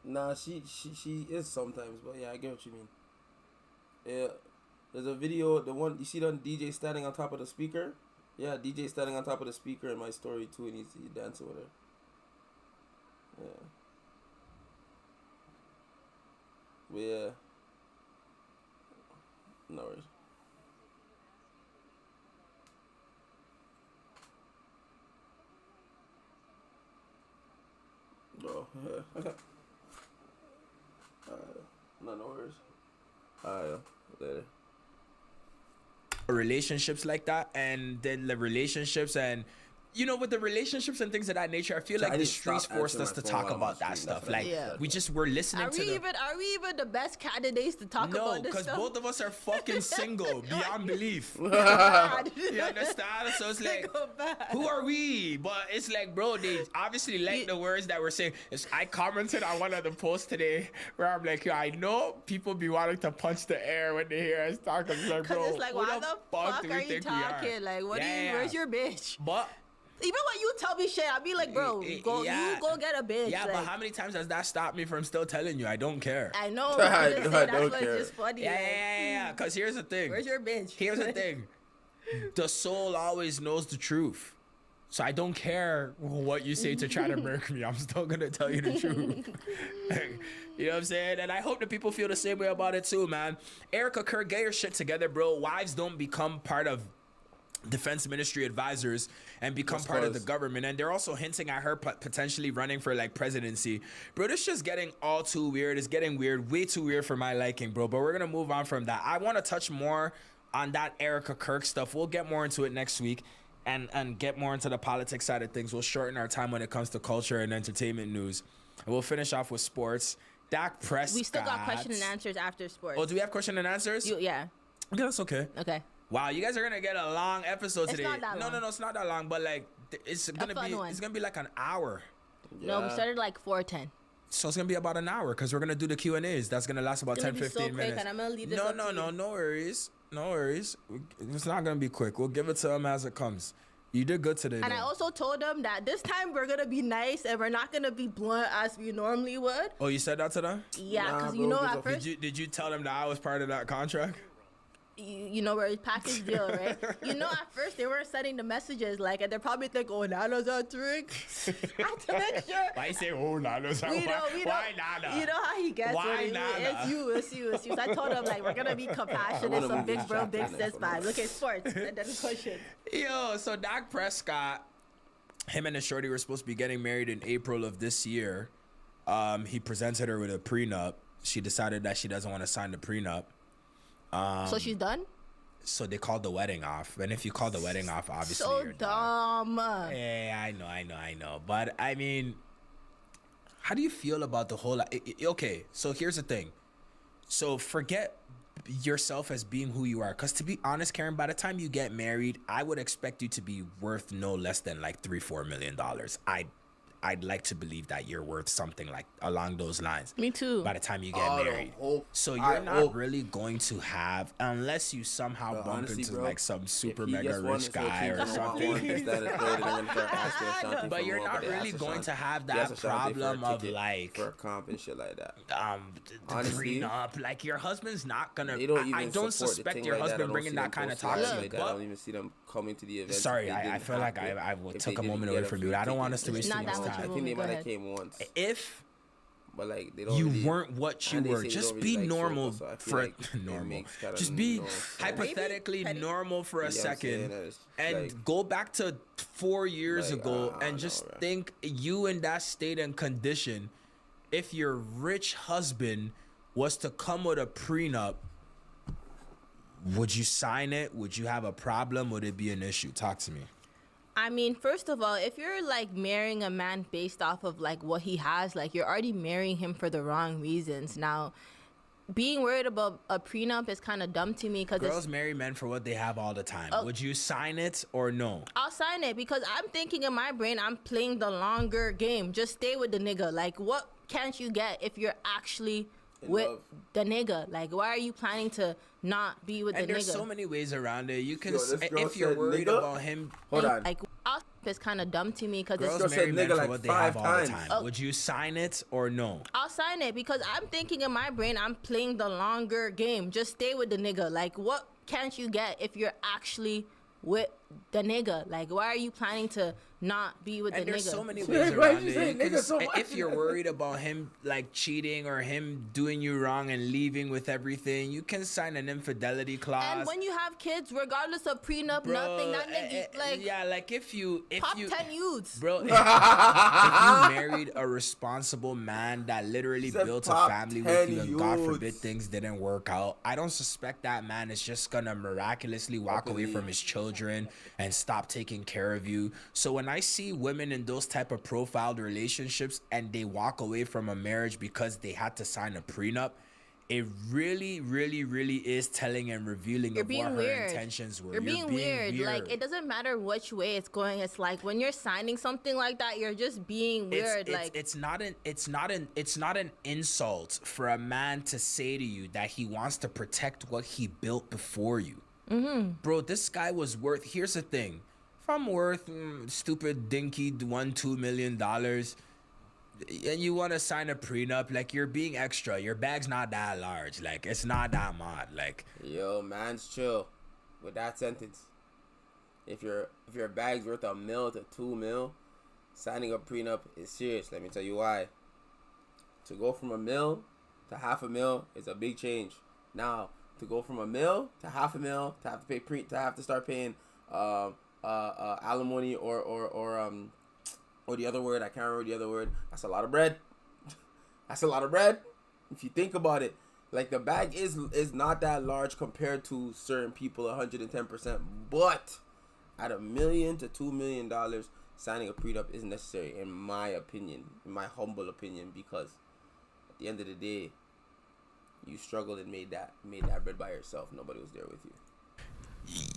Nah, she is sometimes, but yeah, I get what you mean. Yeah, there's a video, the one you see the DJ standing on top of the speaker. Yeah, DJ standing on top of the speaker in my story too, and he's dancing with her. Yeah. But yeah. No worries. Oh, yeah. Okay. No worries. Alright, later. relationships like that, and then the relationships and with the relationships and things of that nature, I feel like the streets forced us to talk about that stuff. Like we're listening Are to we even the best candidates to talk about this stuff? No, because both of us are fucking single beyond belief. You understand? So it's like, who are we? But it's like, bro, they obviously like the words that we're saying. I commented on one of the posts today where I'm like, yo, I know people be wanting to punch the air when they hear us talk. I'm like, bro, it's like, why the fuck do we are you think we are? talking? Like, where's your bitch? But even when you tell me shit, I'll be like, bro, you go get a bitch. Yeah, like, but how many times has that stopped me from still telling you I don't care? I know. I That's don't what's care. just funny. Yeah. Because here's the thing. Where's your bitch? Here's the thing. The soul always knows the truth. So I don't care what you say to try to murk me. I'm still going to tell you the truth. You know what I'm saying? And I hope that people feel the same way about it too, man. Erica Kerr, get your shit together, bro. Wives don't become part of defense ministry advisors and become Just part of the cause. government. And they're also hinting at her potentially running for like presidency. Bro, this just getting all too weird. It's getting weird, way too weird for my liking, bro. But we're gonna move on from that. I want to touch more on that Erica Kirk stuff. We'll get more into it next week and get more into the politics side of things. We'll shorten our time when it comes to culture and entertainment news. And we'll finish off with sports. Dak Prescott. We still got question and answers after sports. Oh, do we have question and answers? Yeah. Yeah, that's okay. Okay. Wow, you guys are gonna get a long episode today. not that long. No, it's not that long, but like it's gonna fun be one. it's gonna be like an hour. No, we started like 4:10. So it's gonna be about an hour because we're gonna do the Q&As. That's gonna last about It's 10, gonna be so 15 quick, minutes. and I'm gonna leave this no, up no, to no, you. no worries. No worries. It's not gonna be quick. We'll give it to them as it comes. You did good today. And I though. also told them that this time we're gonna be nice and we're not gonna be blunt as we normally would. Oh, you said that to them? Yeah, Nah, because bro, at because first Did you tell them that I was part of that contract? you know, we're a package deal, right? At first they weren't sending the messages, like, and they're probably thinking, oh, Nana's on drink. I have to make sure. Why you say, oh, Nana? Why Nana? You know how he gets Why when Nana? It's you. So I told him, like, we're gonna be compassionate, some big bro, big sis vibe. Look at sports, and then question. Yo, so Dak Prescott, him and his shorty were supposed to be getting married in April of this year. He presented her with a prenup. She decided that she doesn't want to sign the prenup. So she's done? So they called the wedding off. And if you call the wedding off, obviously So you're done. dumb. Yeah, I know. But I mean, how do you feel about the whole? Okay, so here's the thing. So forget yourself as being who you are. Because to be honest, Karen, by the time you get married, I would expect you to be worth no less than like $3-4 million. I'd like to believe that you're worth something like along those lines. Me too. By the time you get I married. hope- So I you're not hope- really going to have, unless you somehow But bump honestly, into bro, like some super if he mega gets one, rich it's okay, guy or you don't want something. one, instead of third, and then I'm gonna start asking Ashanti But for you're more, not they really ask going Ashanti. to have They that ask Ashanti for a problem of ticket like for a comp and shit like that. the Honestly, prenup. Like your husband's not gonna. They don't I even don't support the suspect thing your like that. I husband don't bringing see that them kind of posting toxic. like that. I But don't even see them coming to the event. sorry, I feel like I will took a moment away from you. I don't want us to waste too Not much that much time. I room. think they Go might ahead. have came once, If but like they don't. you really, weren't what you and they were, say they just don't be really like normal circles, so I feel for like it normal. makes kinda Just be no sense. hypothetically Maybe. normal for a You know what I'm saying? second, That is, and like- go back to 4 years Like, ago I and don't just know, bro. think you in that state and condition. If your rich husband was to come with a prenup, would you sign it? Would you have a problem? Would it be an issue? Talk to me. I mean, first of all, if you're like marrying a man based off of like what he has, like you're already marrying him for the wrong reasons. Now, being worried about a prenup is kind of dumb to me because Girls marry men for what they have all the time. Oh. Would you sign it or no? I'll sign it because I'm thinking in my brain I'm playing the longer game. Just stay with the nigga. Like, what can't you get if you're actually with love. the nigga? Like, why are you planning to not be with And the there's nigga? so many ways around it. You can, Yo, this girl if you're said worried nigga? about him, Hold on. Like, is kind of dumb to me because girls girl marry said men nigga for like what they 5 have all the times. time. Would you sign it or no? I'll sign it because I'm thinking in my brain I'm playing the longer game. Just stay with the nigga. Like, what can't you get if you're actually with the nigga? Like, why are you planning to not be with And the there's nigga? so many Why ways did around you it. say You can nigga so s- much? if you're worried about him like cheating or him doing you wrong and leaving with everything, you can sign an infidelity clause. And when you have kids, regardless of prenup, Bro, nothing, that nigga, like, yeah, like if you top 10 youths. Bro, if you married a responsible man that literally Said built a top family with 10 you and God youths. forbid things didn't work out, I don't suspect that man is just gonna miraculously walk away from his children and stop taking care of you. So when I see women in those type of profiled relationships and they walk away from a marriage because they had to sign a prenup, it really, really, really is telling and revealing You're of being what her weird. intentions were. You're being weird. Like, it doesn't matter which way it's going. It's like when you're signing something like that, you're just being weird. It's not an insult for a man to say to you that he wants to protect what he built before you. Bro, this guy was worth. Here's the thing: if I'm worth stupid dinky $1-2 million, and you want to sign a prenup, like you're being extra. Your bag's not that large. Like it's not that mod. Like Yo, man's chill with that sentence. If your bag's worth $1 mil to $2 mil, signing a prenup is serious. Let me tell you why. To go from $1 mil to $500,000 is a big change. Now, to go from $1 mil to $500,000 to have to pay to have to start paying alimony or the other word. I can't remember the other word. That's a lot of bread. That's a lot of bread. If you think about it, like the bag is not that large compared to certain people, 110%. But at $1 million to $2 million, signing a prenup is necessary, in my opinion, in my humble opinion, because at the end of the day, you struggled and made that bread by yourself. Nobody was there with you.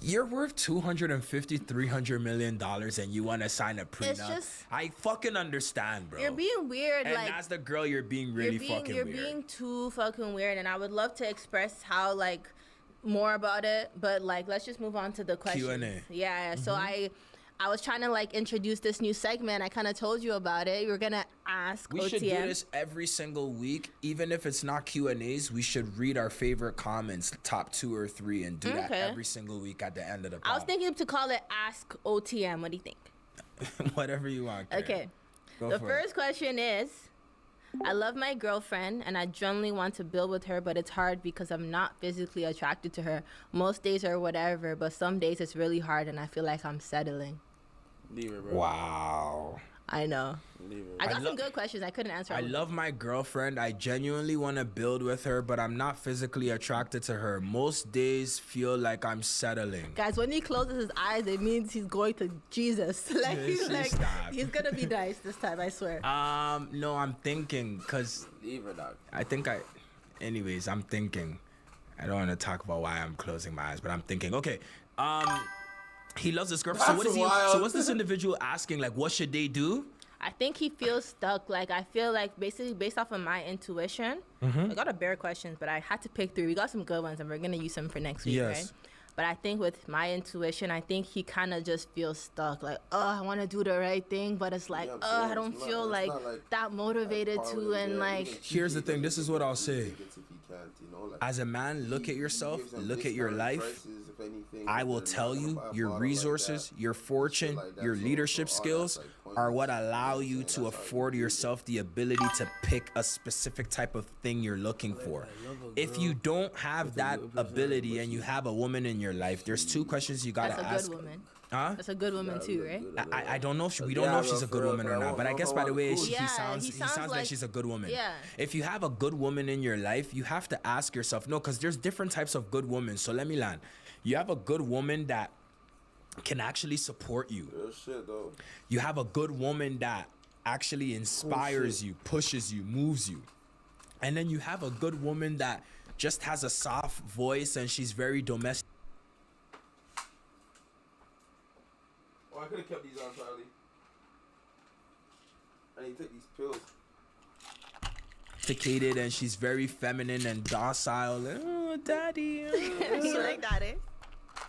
You're worth $250-300 million and you want to sign a prenup. It's just, I fucking understand, bro. you're being weird. And like, as the girl, you're being really fucking you're weird. being too fucking weird, and I would love to express how like more about it, but like let's just move on to the question. Q&A. Yeah. So I was trying to like introduce this new segment. I kind of told you about it. We were gonna ask We OTM. should do this every single week, even if it's not Q&As. We should read our favorite comments, top 2 or 3, and do that Okay. every single week at the end of the I was pod. thinking to call it Ask OTM. What do you think? Whatever you want. Karen. Okay. Go The for it. first question is, I love my girlfriend and I generally want to build with her, but it's hard because I'm not physically attracted to her. Most days or whatever, but some days it's really hard and I feel like I'm settling. Leave it, bro. Wow. I know. Leave it. I got I some good questions. I couldn't answer all I of them. love my girlfriend. I genuinely want to build with her, but I'm not physically attracted to her. Most days feel like I'm settling. Guys, when he closes his eyes, it means he's going to Jesus. Like, Yes, stop. he's gonna be nice this time, I swear. No, I'm thinking, because Leave her, dog. anyways, I'm thinking. I don't want to talk about why I'm closing my eyes, but I'm thinking, okay, he loves this girl. So That's what is wild. so what's this individual asking? Like, what should they do? I think he feels stuck. Like, I feel like basically based off of my intuition, I got a bare questions, but I had to pick 3. We got some good ones, and we're gonna use them for next week, Yes. right? But I think with my intuition, I think he kind of just feels stuck. Like, I want to do the right thing, but it's like, Yeah, I'm saying, I don't it's feel not like like that motivated to, Parliament, and yeah, like, even Here's the TK thing, this is what I'll say. if he can't, you know, like, As a man, look at he yourself, gives them look at your discounted life. prices, if anything, I if will they're tell not you, gonna buy a your bottle like resources, that, your fortune, like that. your So- leadership so all skills that's, like, are what pointless. allow You know you what I'm to saying? That's how afford you yourself the ability to pick a specific type of thing you're looking for. If you don't have that ability and you have a woman in your life, there's 2 questions you gotta that's a ask. good woman. Huh? That's a good woman too, right? I don't know if we don't know if she's a good woman or not, but I guess by the way he Yeah, sounds he he sounds sounds like like- she's a good woman. yeah. If you have a good woman in your life, you have to ask yourself, no, because there's different types of good women. So let me land. You have a good woman that can actually support you. Real shit, though. You have a good woman that actually inspires you, pushes you, moves you. And then you have a good woman that just has a soft voice and she's very domestic. Oh, I could have kept these on, Charlie. I need to take these pills. Sophisticated and she's very feminine and docile. Oh, daddy. You like that, eh?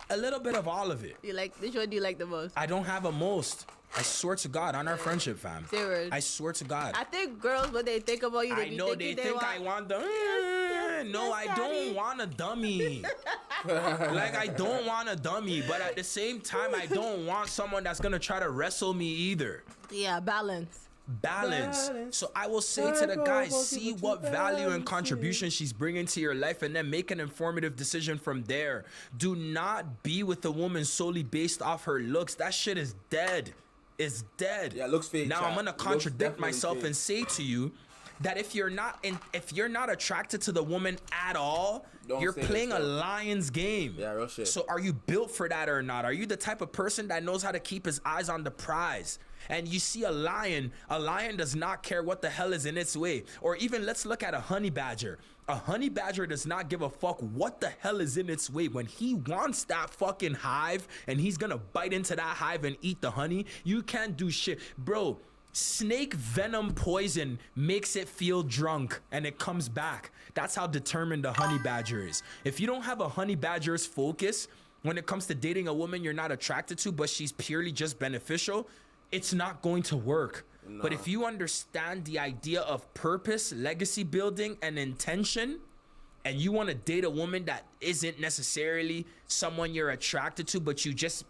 A little bit of all of it. You like, which one do you like the most? I don't have a most. I swear to God, on our friendship, fam. Say word. I swear to God. I think girls, when they think about you, they I be know they thinking think I want the. No, yes, I daddy. don't want a dummy. Like, I don't want a dummy, but at the same time, I don't want someone that's gonna try to wrestle me either. Yeah, balance. Balance. So I will say to the guys, see what value and contribution she's bringing to your life and then make an informative decision from there. Do not be with a woman solely based off her looks. That shit is dead. It's dead. Yeah, looks fake, Now chat. I'm gonna Looks contradict definitely myself fake. and say to you that if you're not attracted to the woman at all, Don't you're say playing that a stuff. lion's game. Yeah, real shit. So are you built for that or not? Are you the type of person that knows how to keep his eyes on the prize? And you see a lion does not care what the hell is in its way. Or even let's look at a honey badger. A honey badger does not give a fuck what the hell is in its way. When he wants that fucking hive and he's gonna bite into that hive and eat the honey, you can't do shit. Bro, snake venom poison makes it feel drunk and it comes back. That's how determined a honey badger is. If you don't have a honey badger's focus when it comes to dating a woman you're not attracted to, but she's purely just beneficial, it's not going to work. But if you understand the idea of purpose, legacy building, and intention, and you want to date a woman that isn't necessarily someone you're attracted to, but you just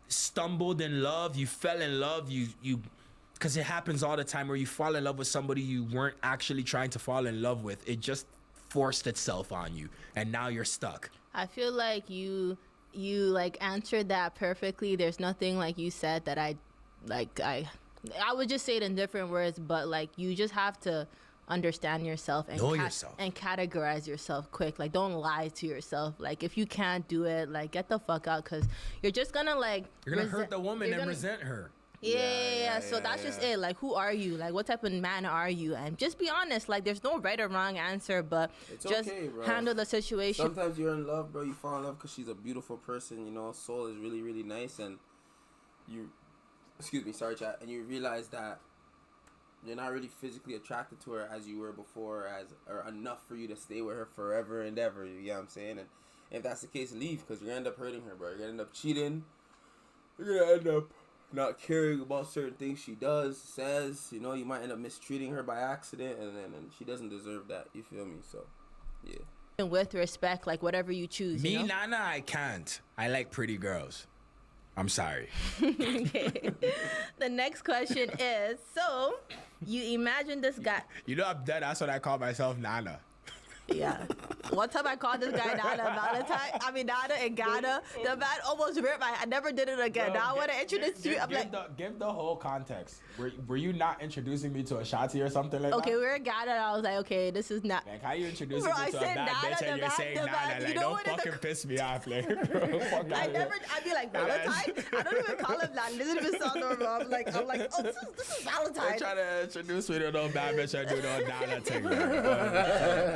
stumbled in love, you fell in love, you because it happens all the time where you fall in love with somebody you weren't actually trying to fall in love with. It just forced itself on you, and now you're stuck. I feel like you You like answered that perfectly. There's nothing like you said that I would just say it in different words, but like you just have to understand yourself and Know yourself. and categorize yourself quick. Like don't lie to yourself. Like if you can't do it, like get the fuck out, because you're just gonna like You're gonna hurt the woman you're and gonna- resent her. Yeah. So that's just it. Like, who are you? Like, what type of man are you? And just be honest. Like, there's no right or wrong answer, but It's just okay, bro. handle the situation. Sometimes you're in love, bro. You fall in love because she's a beautiful person. You know, soul is really, really nice, and you, excuse me, sorry, chat, and you realize that you're not really physically attracted to her as you were before, or enough for you to stay with her forever and ever. You get what I'm saying? And if that's the case, leave, because you're gonna end up hurting her, bro. You're gonna end up cheating. You're gonna end up not caring about certain things she does, says. You know, you might end up mistreating her by accident, and she doesn't deserve that. You feel me? So, yeah. And with respect, like whatever you choose. Me, you know? Nana, I can't. I like pretty girls. I'm sorry. Okay. The next question is: so you imagine this guy? You know I'm dead. That's what I call myself, Nana. Yeah. One time I called this guy Nana Nana in Ghana. The man almost ripped my. I never did it again. Now I want to introduce you. I'm like, give the whole context. Were you not introducing me to a shotty or something like okay, that? we were in Ghana, and I was like, okay, this is not. Like, how you introducing Bro, me I to a said bad Nana, bitch and you're saying the Nana? man- you Like, know don't what is the- fucking piss me off, like, bro. Fuck I outta never. here. I'd be like Valentine. I don't even call him that. It doesn't even sound normal. I'm like, oh, this is They're Valentine. trying to introduce me to no bad bitch and do no Nana thing. Like,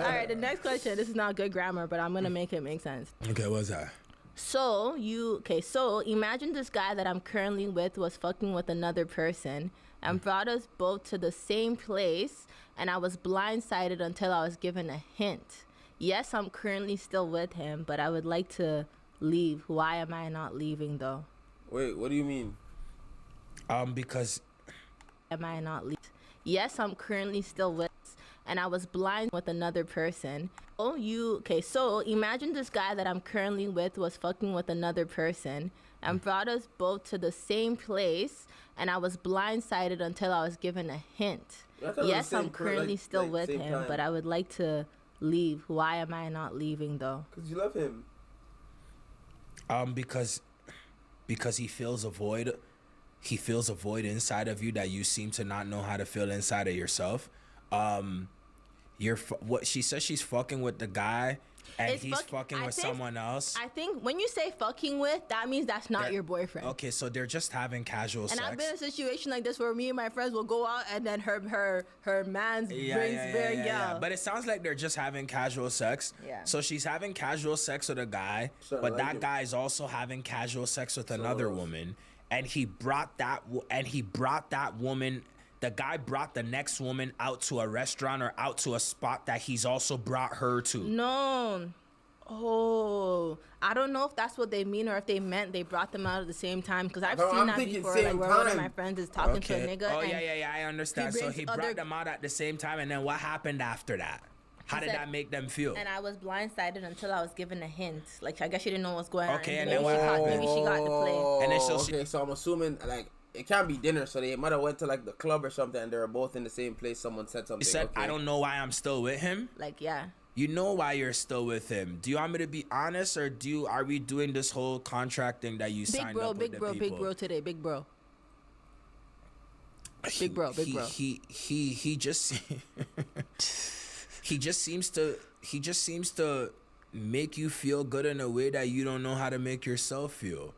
All right, the next question. This is not good grammar, but I'm gonna make it make sense. okay, what's that? So so imagine this guy that I'm currently with was fucking with another person and brought us both to the same place, and I was blindsided until I was given a hint. Yes, I'm currently still with him, but I would like to leave. Why am I not leaving though? Wait, what do you mean? Because Am I not leaving? Yes, I'm currently still with, and I was blind with another person. So imagine this guy that I'm currently with was fucking with another person and brought us both to the same place, and I was blindsided until I was given a hint. I thought it was Yes, the same I'm currently still like, with same him, time. but I would like to leave. Why am I not leaving though? Because you love him. Because he feels a void. He feels a void inside of you that you seem to not know how to fill inside of yourself. What she says, she's fucking with the guy, and It's he's fuck- fucking I with think- someone else. I think when you say fucking with, that means that's not your boyfriend. Okay, so they're just having casual And sex. I've been in a situation like this where me and my friends will go out, and then her man's brings very young. But it sounds like they're just having casual sex. Yeah. So she's having casual sex with a guy, Sorta but like that it. guy is also having casual sex with another else. woman, and he brought that woman. The guy brought the next woman out to a restaurant or out to a spot that he's also brought her to. No. Oh, I don't know if that's what they mean or if they meant they brought them out at the same time, because I've No, seen I'm that thinking before, same like where one of time. my friends is talking to a Okay. nigga. Oh and yeah, I understand. he So brings he other- brought them out at the same time, and then what happened after that? How did said- that make them feel? And I was blindsided until I was given a hint. Like, I guess she didn't know what's going on. Okay, and maybe then what happened? Maybe she got the play. And then so she- okay, so I'm assuming like it can't be dinner, so they might have went to like the club or something, and they were both in the same place. Someone said something. He said, okay. "I don't know why I'm still with him." Like, yeah. You know why you're still with him. Do you want me to be honest, or are we doing this whole contract thing that you signed up with the people? Big bro today. Big bro. Big bro. He just he just seems to make you feel good in a way that you don't know how to make yourself feel.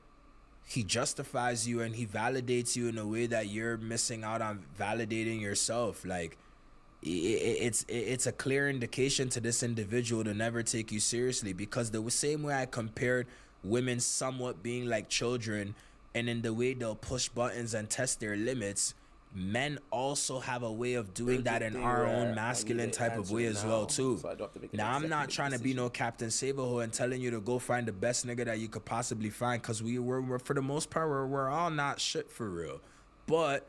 He justifies you and he validates you in a way that you're missing out on validating yourself. Like, it's a clear indication to this individual to never take you seriously, because the same way I compared women somewhat being like children, and in the way they'll push buttons and test their limits, men also have a way of doing that in our own masculine type of way as well too. Now I'm not trying to be no Captain Saberho and telling you to go find the best nigga that you could possibly find, because we're for the most part we're all not shit for real. But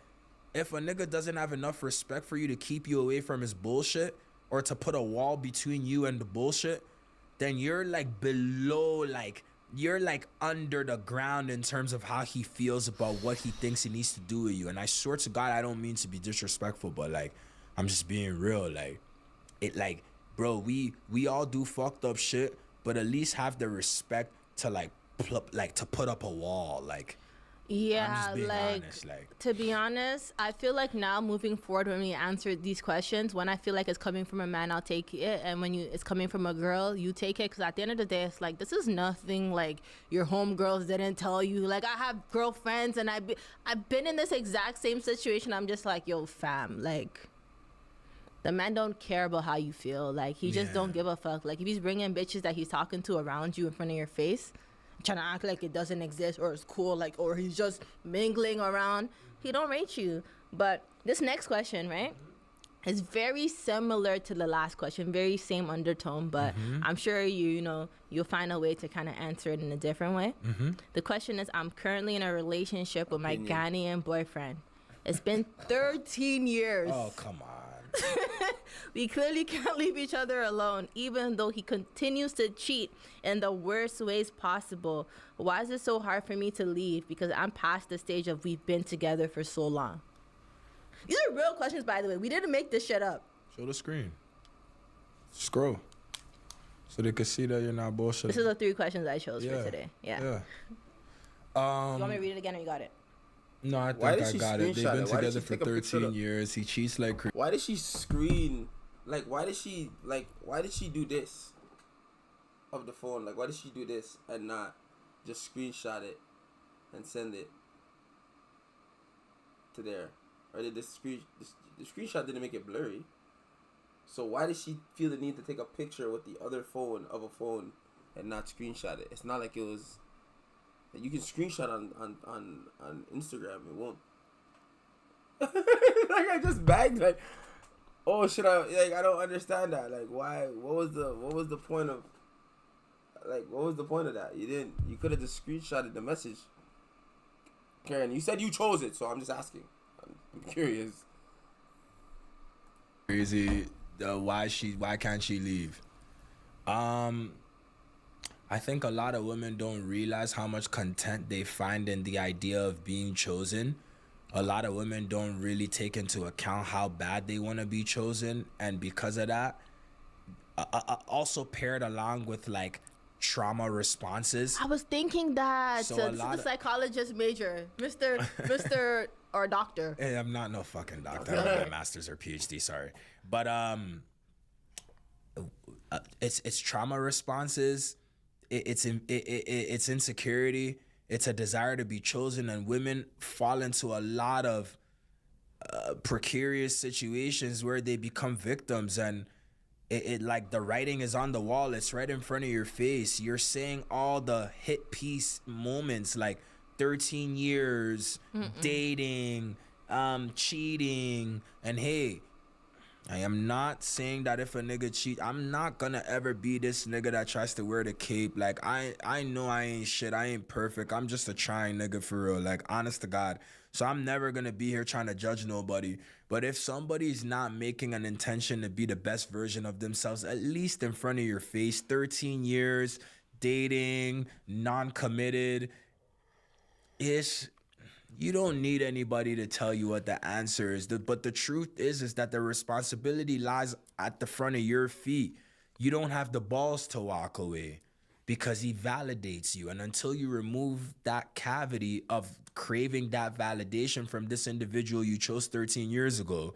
if a nigga doesn't have enough respect for you to keep you away from his bullshit, or to put a wall between you and the bullshit, then you're like below, like you're like under the ground in terms of how he feels about what he thinks he needs to do with you. And I swear to God, I don't mean to be disrespectful, but like, I'm just being real. Like, it, like, bro, we all do fucked up shit, but at least have the respect to like to put up a wall. Like, I'm Yeah, just being like, honest. Like, to be honest, I feel like now moving forward when we answer these questions, when I feel like it's coming from a man, I'll take it, and when it's coming from a girl, you take it. Because at the end of the day, it's like, this is nothing like your homegirls didn't tell you. Like, I have girlfriends, and I've been in this exact same situation. I'm just like, yo, fam, like, the man don't care about how you feel. Like, he just Yeah. don't give a fuck. Like, if he's bringing bitches that he's talking to around you in front of your face, trying to act like it doesn't exist or it's cool, like, or he's just mingling around, he don't rate you. But this next question, right, is very similar to the last question, very same undertone, but I'm sure you'll find a way to kind of answer it in a different way. The question is, I'm currently in a relationship with my Ghanaian boyfriend. It's been 13 years. oh, come on. We clearly can't leave each other alone, even though he continues to cheat in the worst ways possible. Why is it so hard for me to leave? Because I'm past the stage of we've been together for so long. These are real questions, by the way. We didn't make this shit up. Show the screen. Scroll. So they can see that you're not bullshitting. This is the 3 questions I chose for today. Yeah. Yeah. You want me to read it again or you got it? No, I Why think did I she got it. They've screenshot been it? Why did together she for take a picture 13 of- years. He cheats like crazy. Why did she screen? Like, why did she do this? Of the phone, like, why did she do this and not just screenshot it and send it to there? Or did the screenshot didn't make it blurry? So why did she feel the need to take a picture with the other phone of a phone and not screenshot it? It's not like it was. You can screenshot on Instagram. It won't. Like, I just bagged, like, oh, should I, like, I don't understand that. Like, why? What was the point of? Like, what was the point of that? You could have just screenshotted the message. Karen, you said you chose it, so I'm just asking. I'm curious. Crazy. Why can't she leave? I think a lot of women don't realize how much content they find in the idea of being chosen. A lot of women don't really take into account how bad they want to be chosen, and because of that, also paired along with like trauma responses. I was thinking that. So So a this lot is of- the psychologist major, Mr. or doctor. Hey, I'm not no fucking doctor. I don't have a master's or PhD. Sorry, but it's trauma responses. It's insecurity. It's a desire to be chosen, and women fall into a lot of precarious situations where they become victims, and it like the writing is on the wall. It's right in front of your face. You're saying all the hit piece moments, like 13 years dating, cheating, and hey, I am not saying that if a nigga cheat, I'm not gonna ever be this nigga that tries to wear the cape. Like, I know I ain't shit. I ain't perfect. I'm just a trying nigga for real. Like, honest to God. So I'm never gonna be here trying to judge nobody. But if somebody's not making an intention to be the best version of themselves, at least in front of your face, 13 years, dating, non-committed, you don't need anybody to tell you what the answer is. But the truth is that the responsibility lies at the front of your feet. You don't have the balls to walk away because he validates you. And until you remove that cavity of craving that validation from this individual you chose 13 years ago,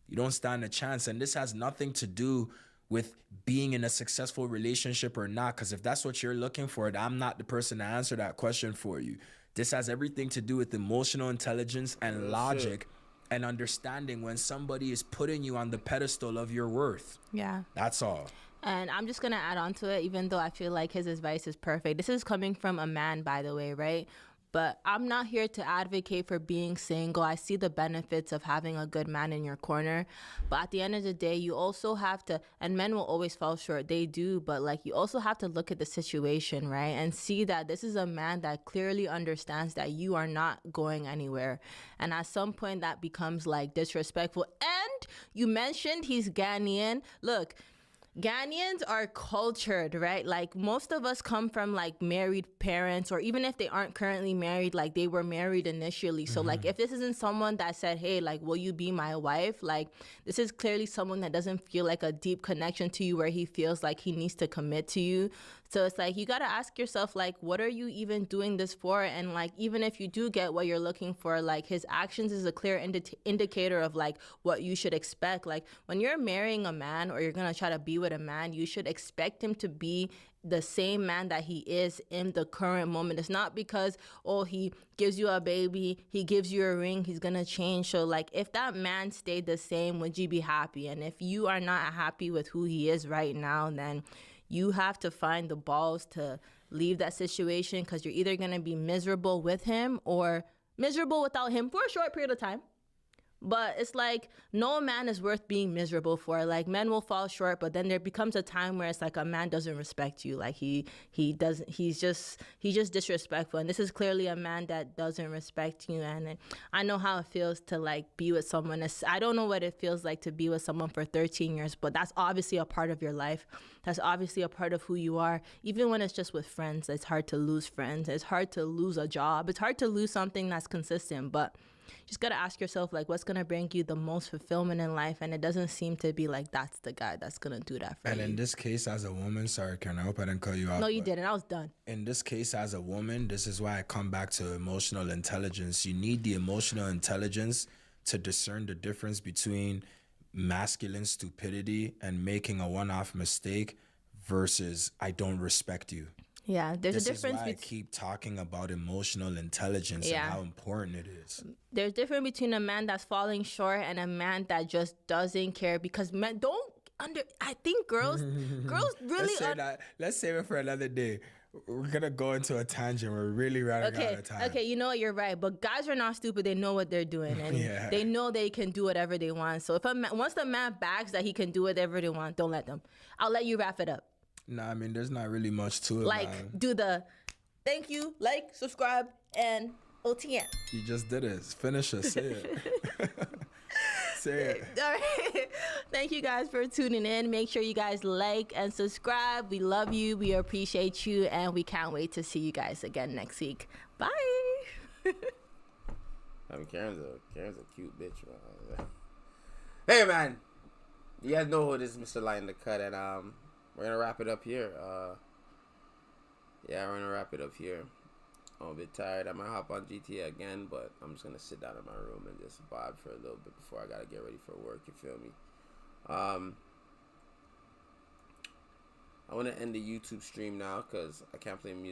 you don't stand a chance. And this has nothing to do with being in a successful relationship or not, because if that's what you're looking for, I'm not the person to answer that question for you. This has everything to do with emotional intelligence and logic and understanding when somebody is putting you on the pedestal of your worth. Yeah. That's all. And I'm just going to add on to it, even though I feel like his advice is perfect. This is coming from a man, by the way, right? But I'm not here to advocate for being single. I see the benefits of having a good man in your corner. But at the end of the day, you also have to, and men will always fall short. They do. But like, you also have to look at the situation, right? And see that this is a man that clearly understands that you are not going anywhere. And at some point that becomes like disrespectful. And you mentioned he's Ghanaian. Look, Ghanaians are cultured, right? Like, most of us come from like married parents, or even if they aren't currently married, like they were married initially. So like, if this isn't someone that said, hey, like, will you be my wife? Like, this is clearly someone that doesn't feel like a deep connection to you where he feels like he needs to commit to you. So it's like you got to ask yourself, like, what are you even doing this for? And like, even if you do get what you're looking for, like his actions is a clear indicator of like what you should expect. Like when you're marrying a man or you're going to try to be with a man, you should expect him to be the same man that he is in the current moment. It's not because, oh, he gives you a baby, he gives you a ring, he's gonna change. So like if that man stayed the same, would you be happy? And if you are not happy with who he is right now, then you have to find the balls to leave that situation, because you're either gonna be miserable with him or miserable without him for a short period of time. But it's like no man is worth being miserable for. Like men will fall short, but then there becomes a time where it's like a man doesn't respect you. Like he's just disrespectful. And this is clearly a man that doesn't respect you. And I know how it feels to like be with someone. I don't know what it feels like to be with someone for 13 years, but that's obviously a part of your life. That's obviously a part of who you are. Even when it's just with friends, it's hard to lose friends. It's hard to lose a job. It's hard to lose something that's consistent, but just got to ask yourself, like, what's going to bring you the most fulfillment in life? And it doesn't seem to be like that's the guy that's going to do that for you. And in this case, as a woman, sorry, Karen, I hope I didn't cut you off. No, you didn't. I was done. In this case, as a woman, this is why I come back to emotional intelligence. You need the emotional intelligence to discern the difference between masculine stupidity and making a one-off mistake versus I don't respect you. Yeah, there's This a difference. is why I keep talking about emotional intelligence and how important it is. There's difference between a man that's falling short and a man that just doesn't care, because men don't I think girls really Let's save it for another day. We're gonna go into a tangent. We're really running out of time. Okay, you know what? You're right. But guys are not stupid. They know what they're doing, and they know they can do whatever they want. So if once the man backs that he can do whatever they want, don't let them. I'll let you wrap it up. Nah, I mean, there's not really much to it. Like, man. do the thank you, like, subscribe, and OTM. You just did it. Finish it. Say it. Say it. All right. Thank you guys for tuning in. Make sure you guys like and subscribe. We love you. We appreciate you. And we can't wait to see you guys again next week. Bye. I mean, Karen's a cute bitch, man. Hey, man. You guys know who this is, Mr. Light in the Cut, and we're gonna wrap it up here. We're gonna wrap it up here. I'm a bit tired. I might hop on GTA again, but I'm just gonna sit down in my room and just vibe for a little bit before I gotta get ready for work. You feel me? I want to end the YouTube stream now because I can't play music.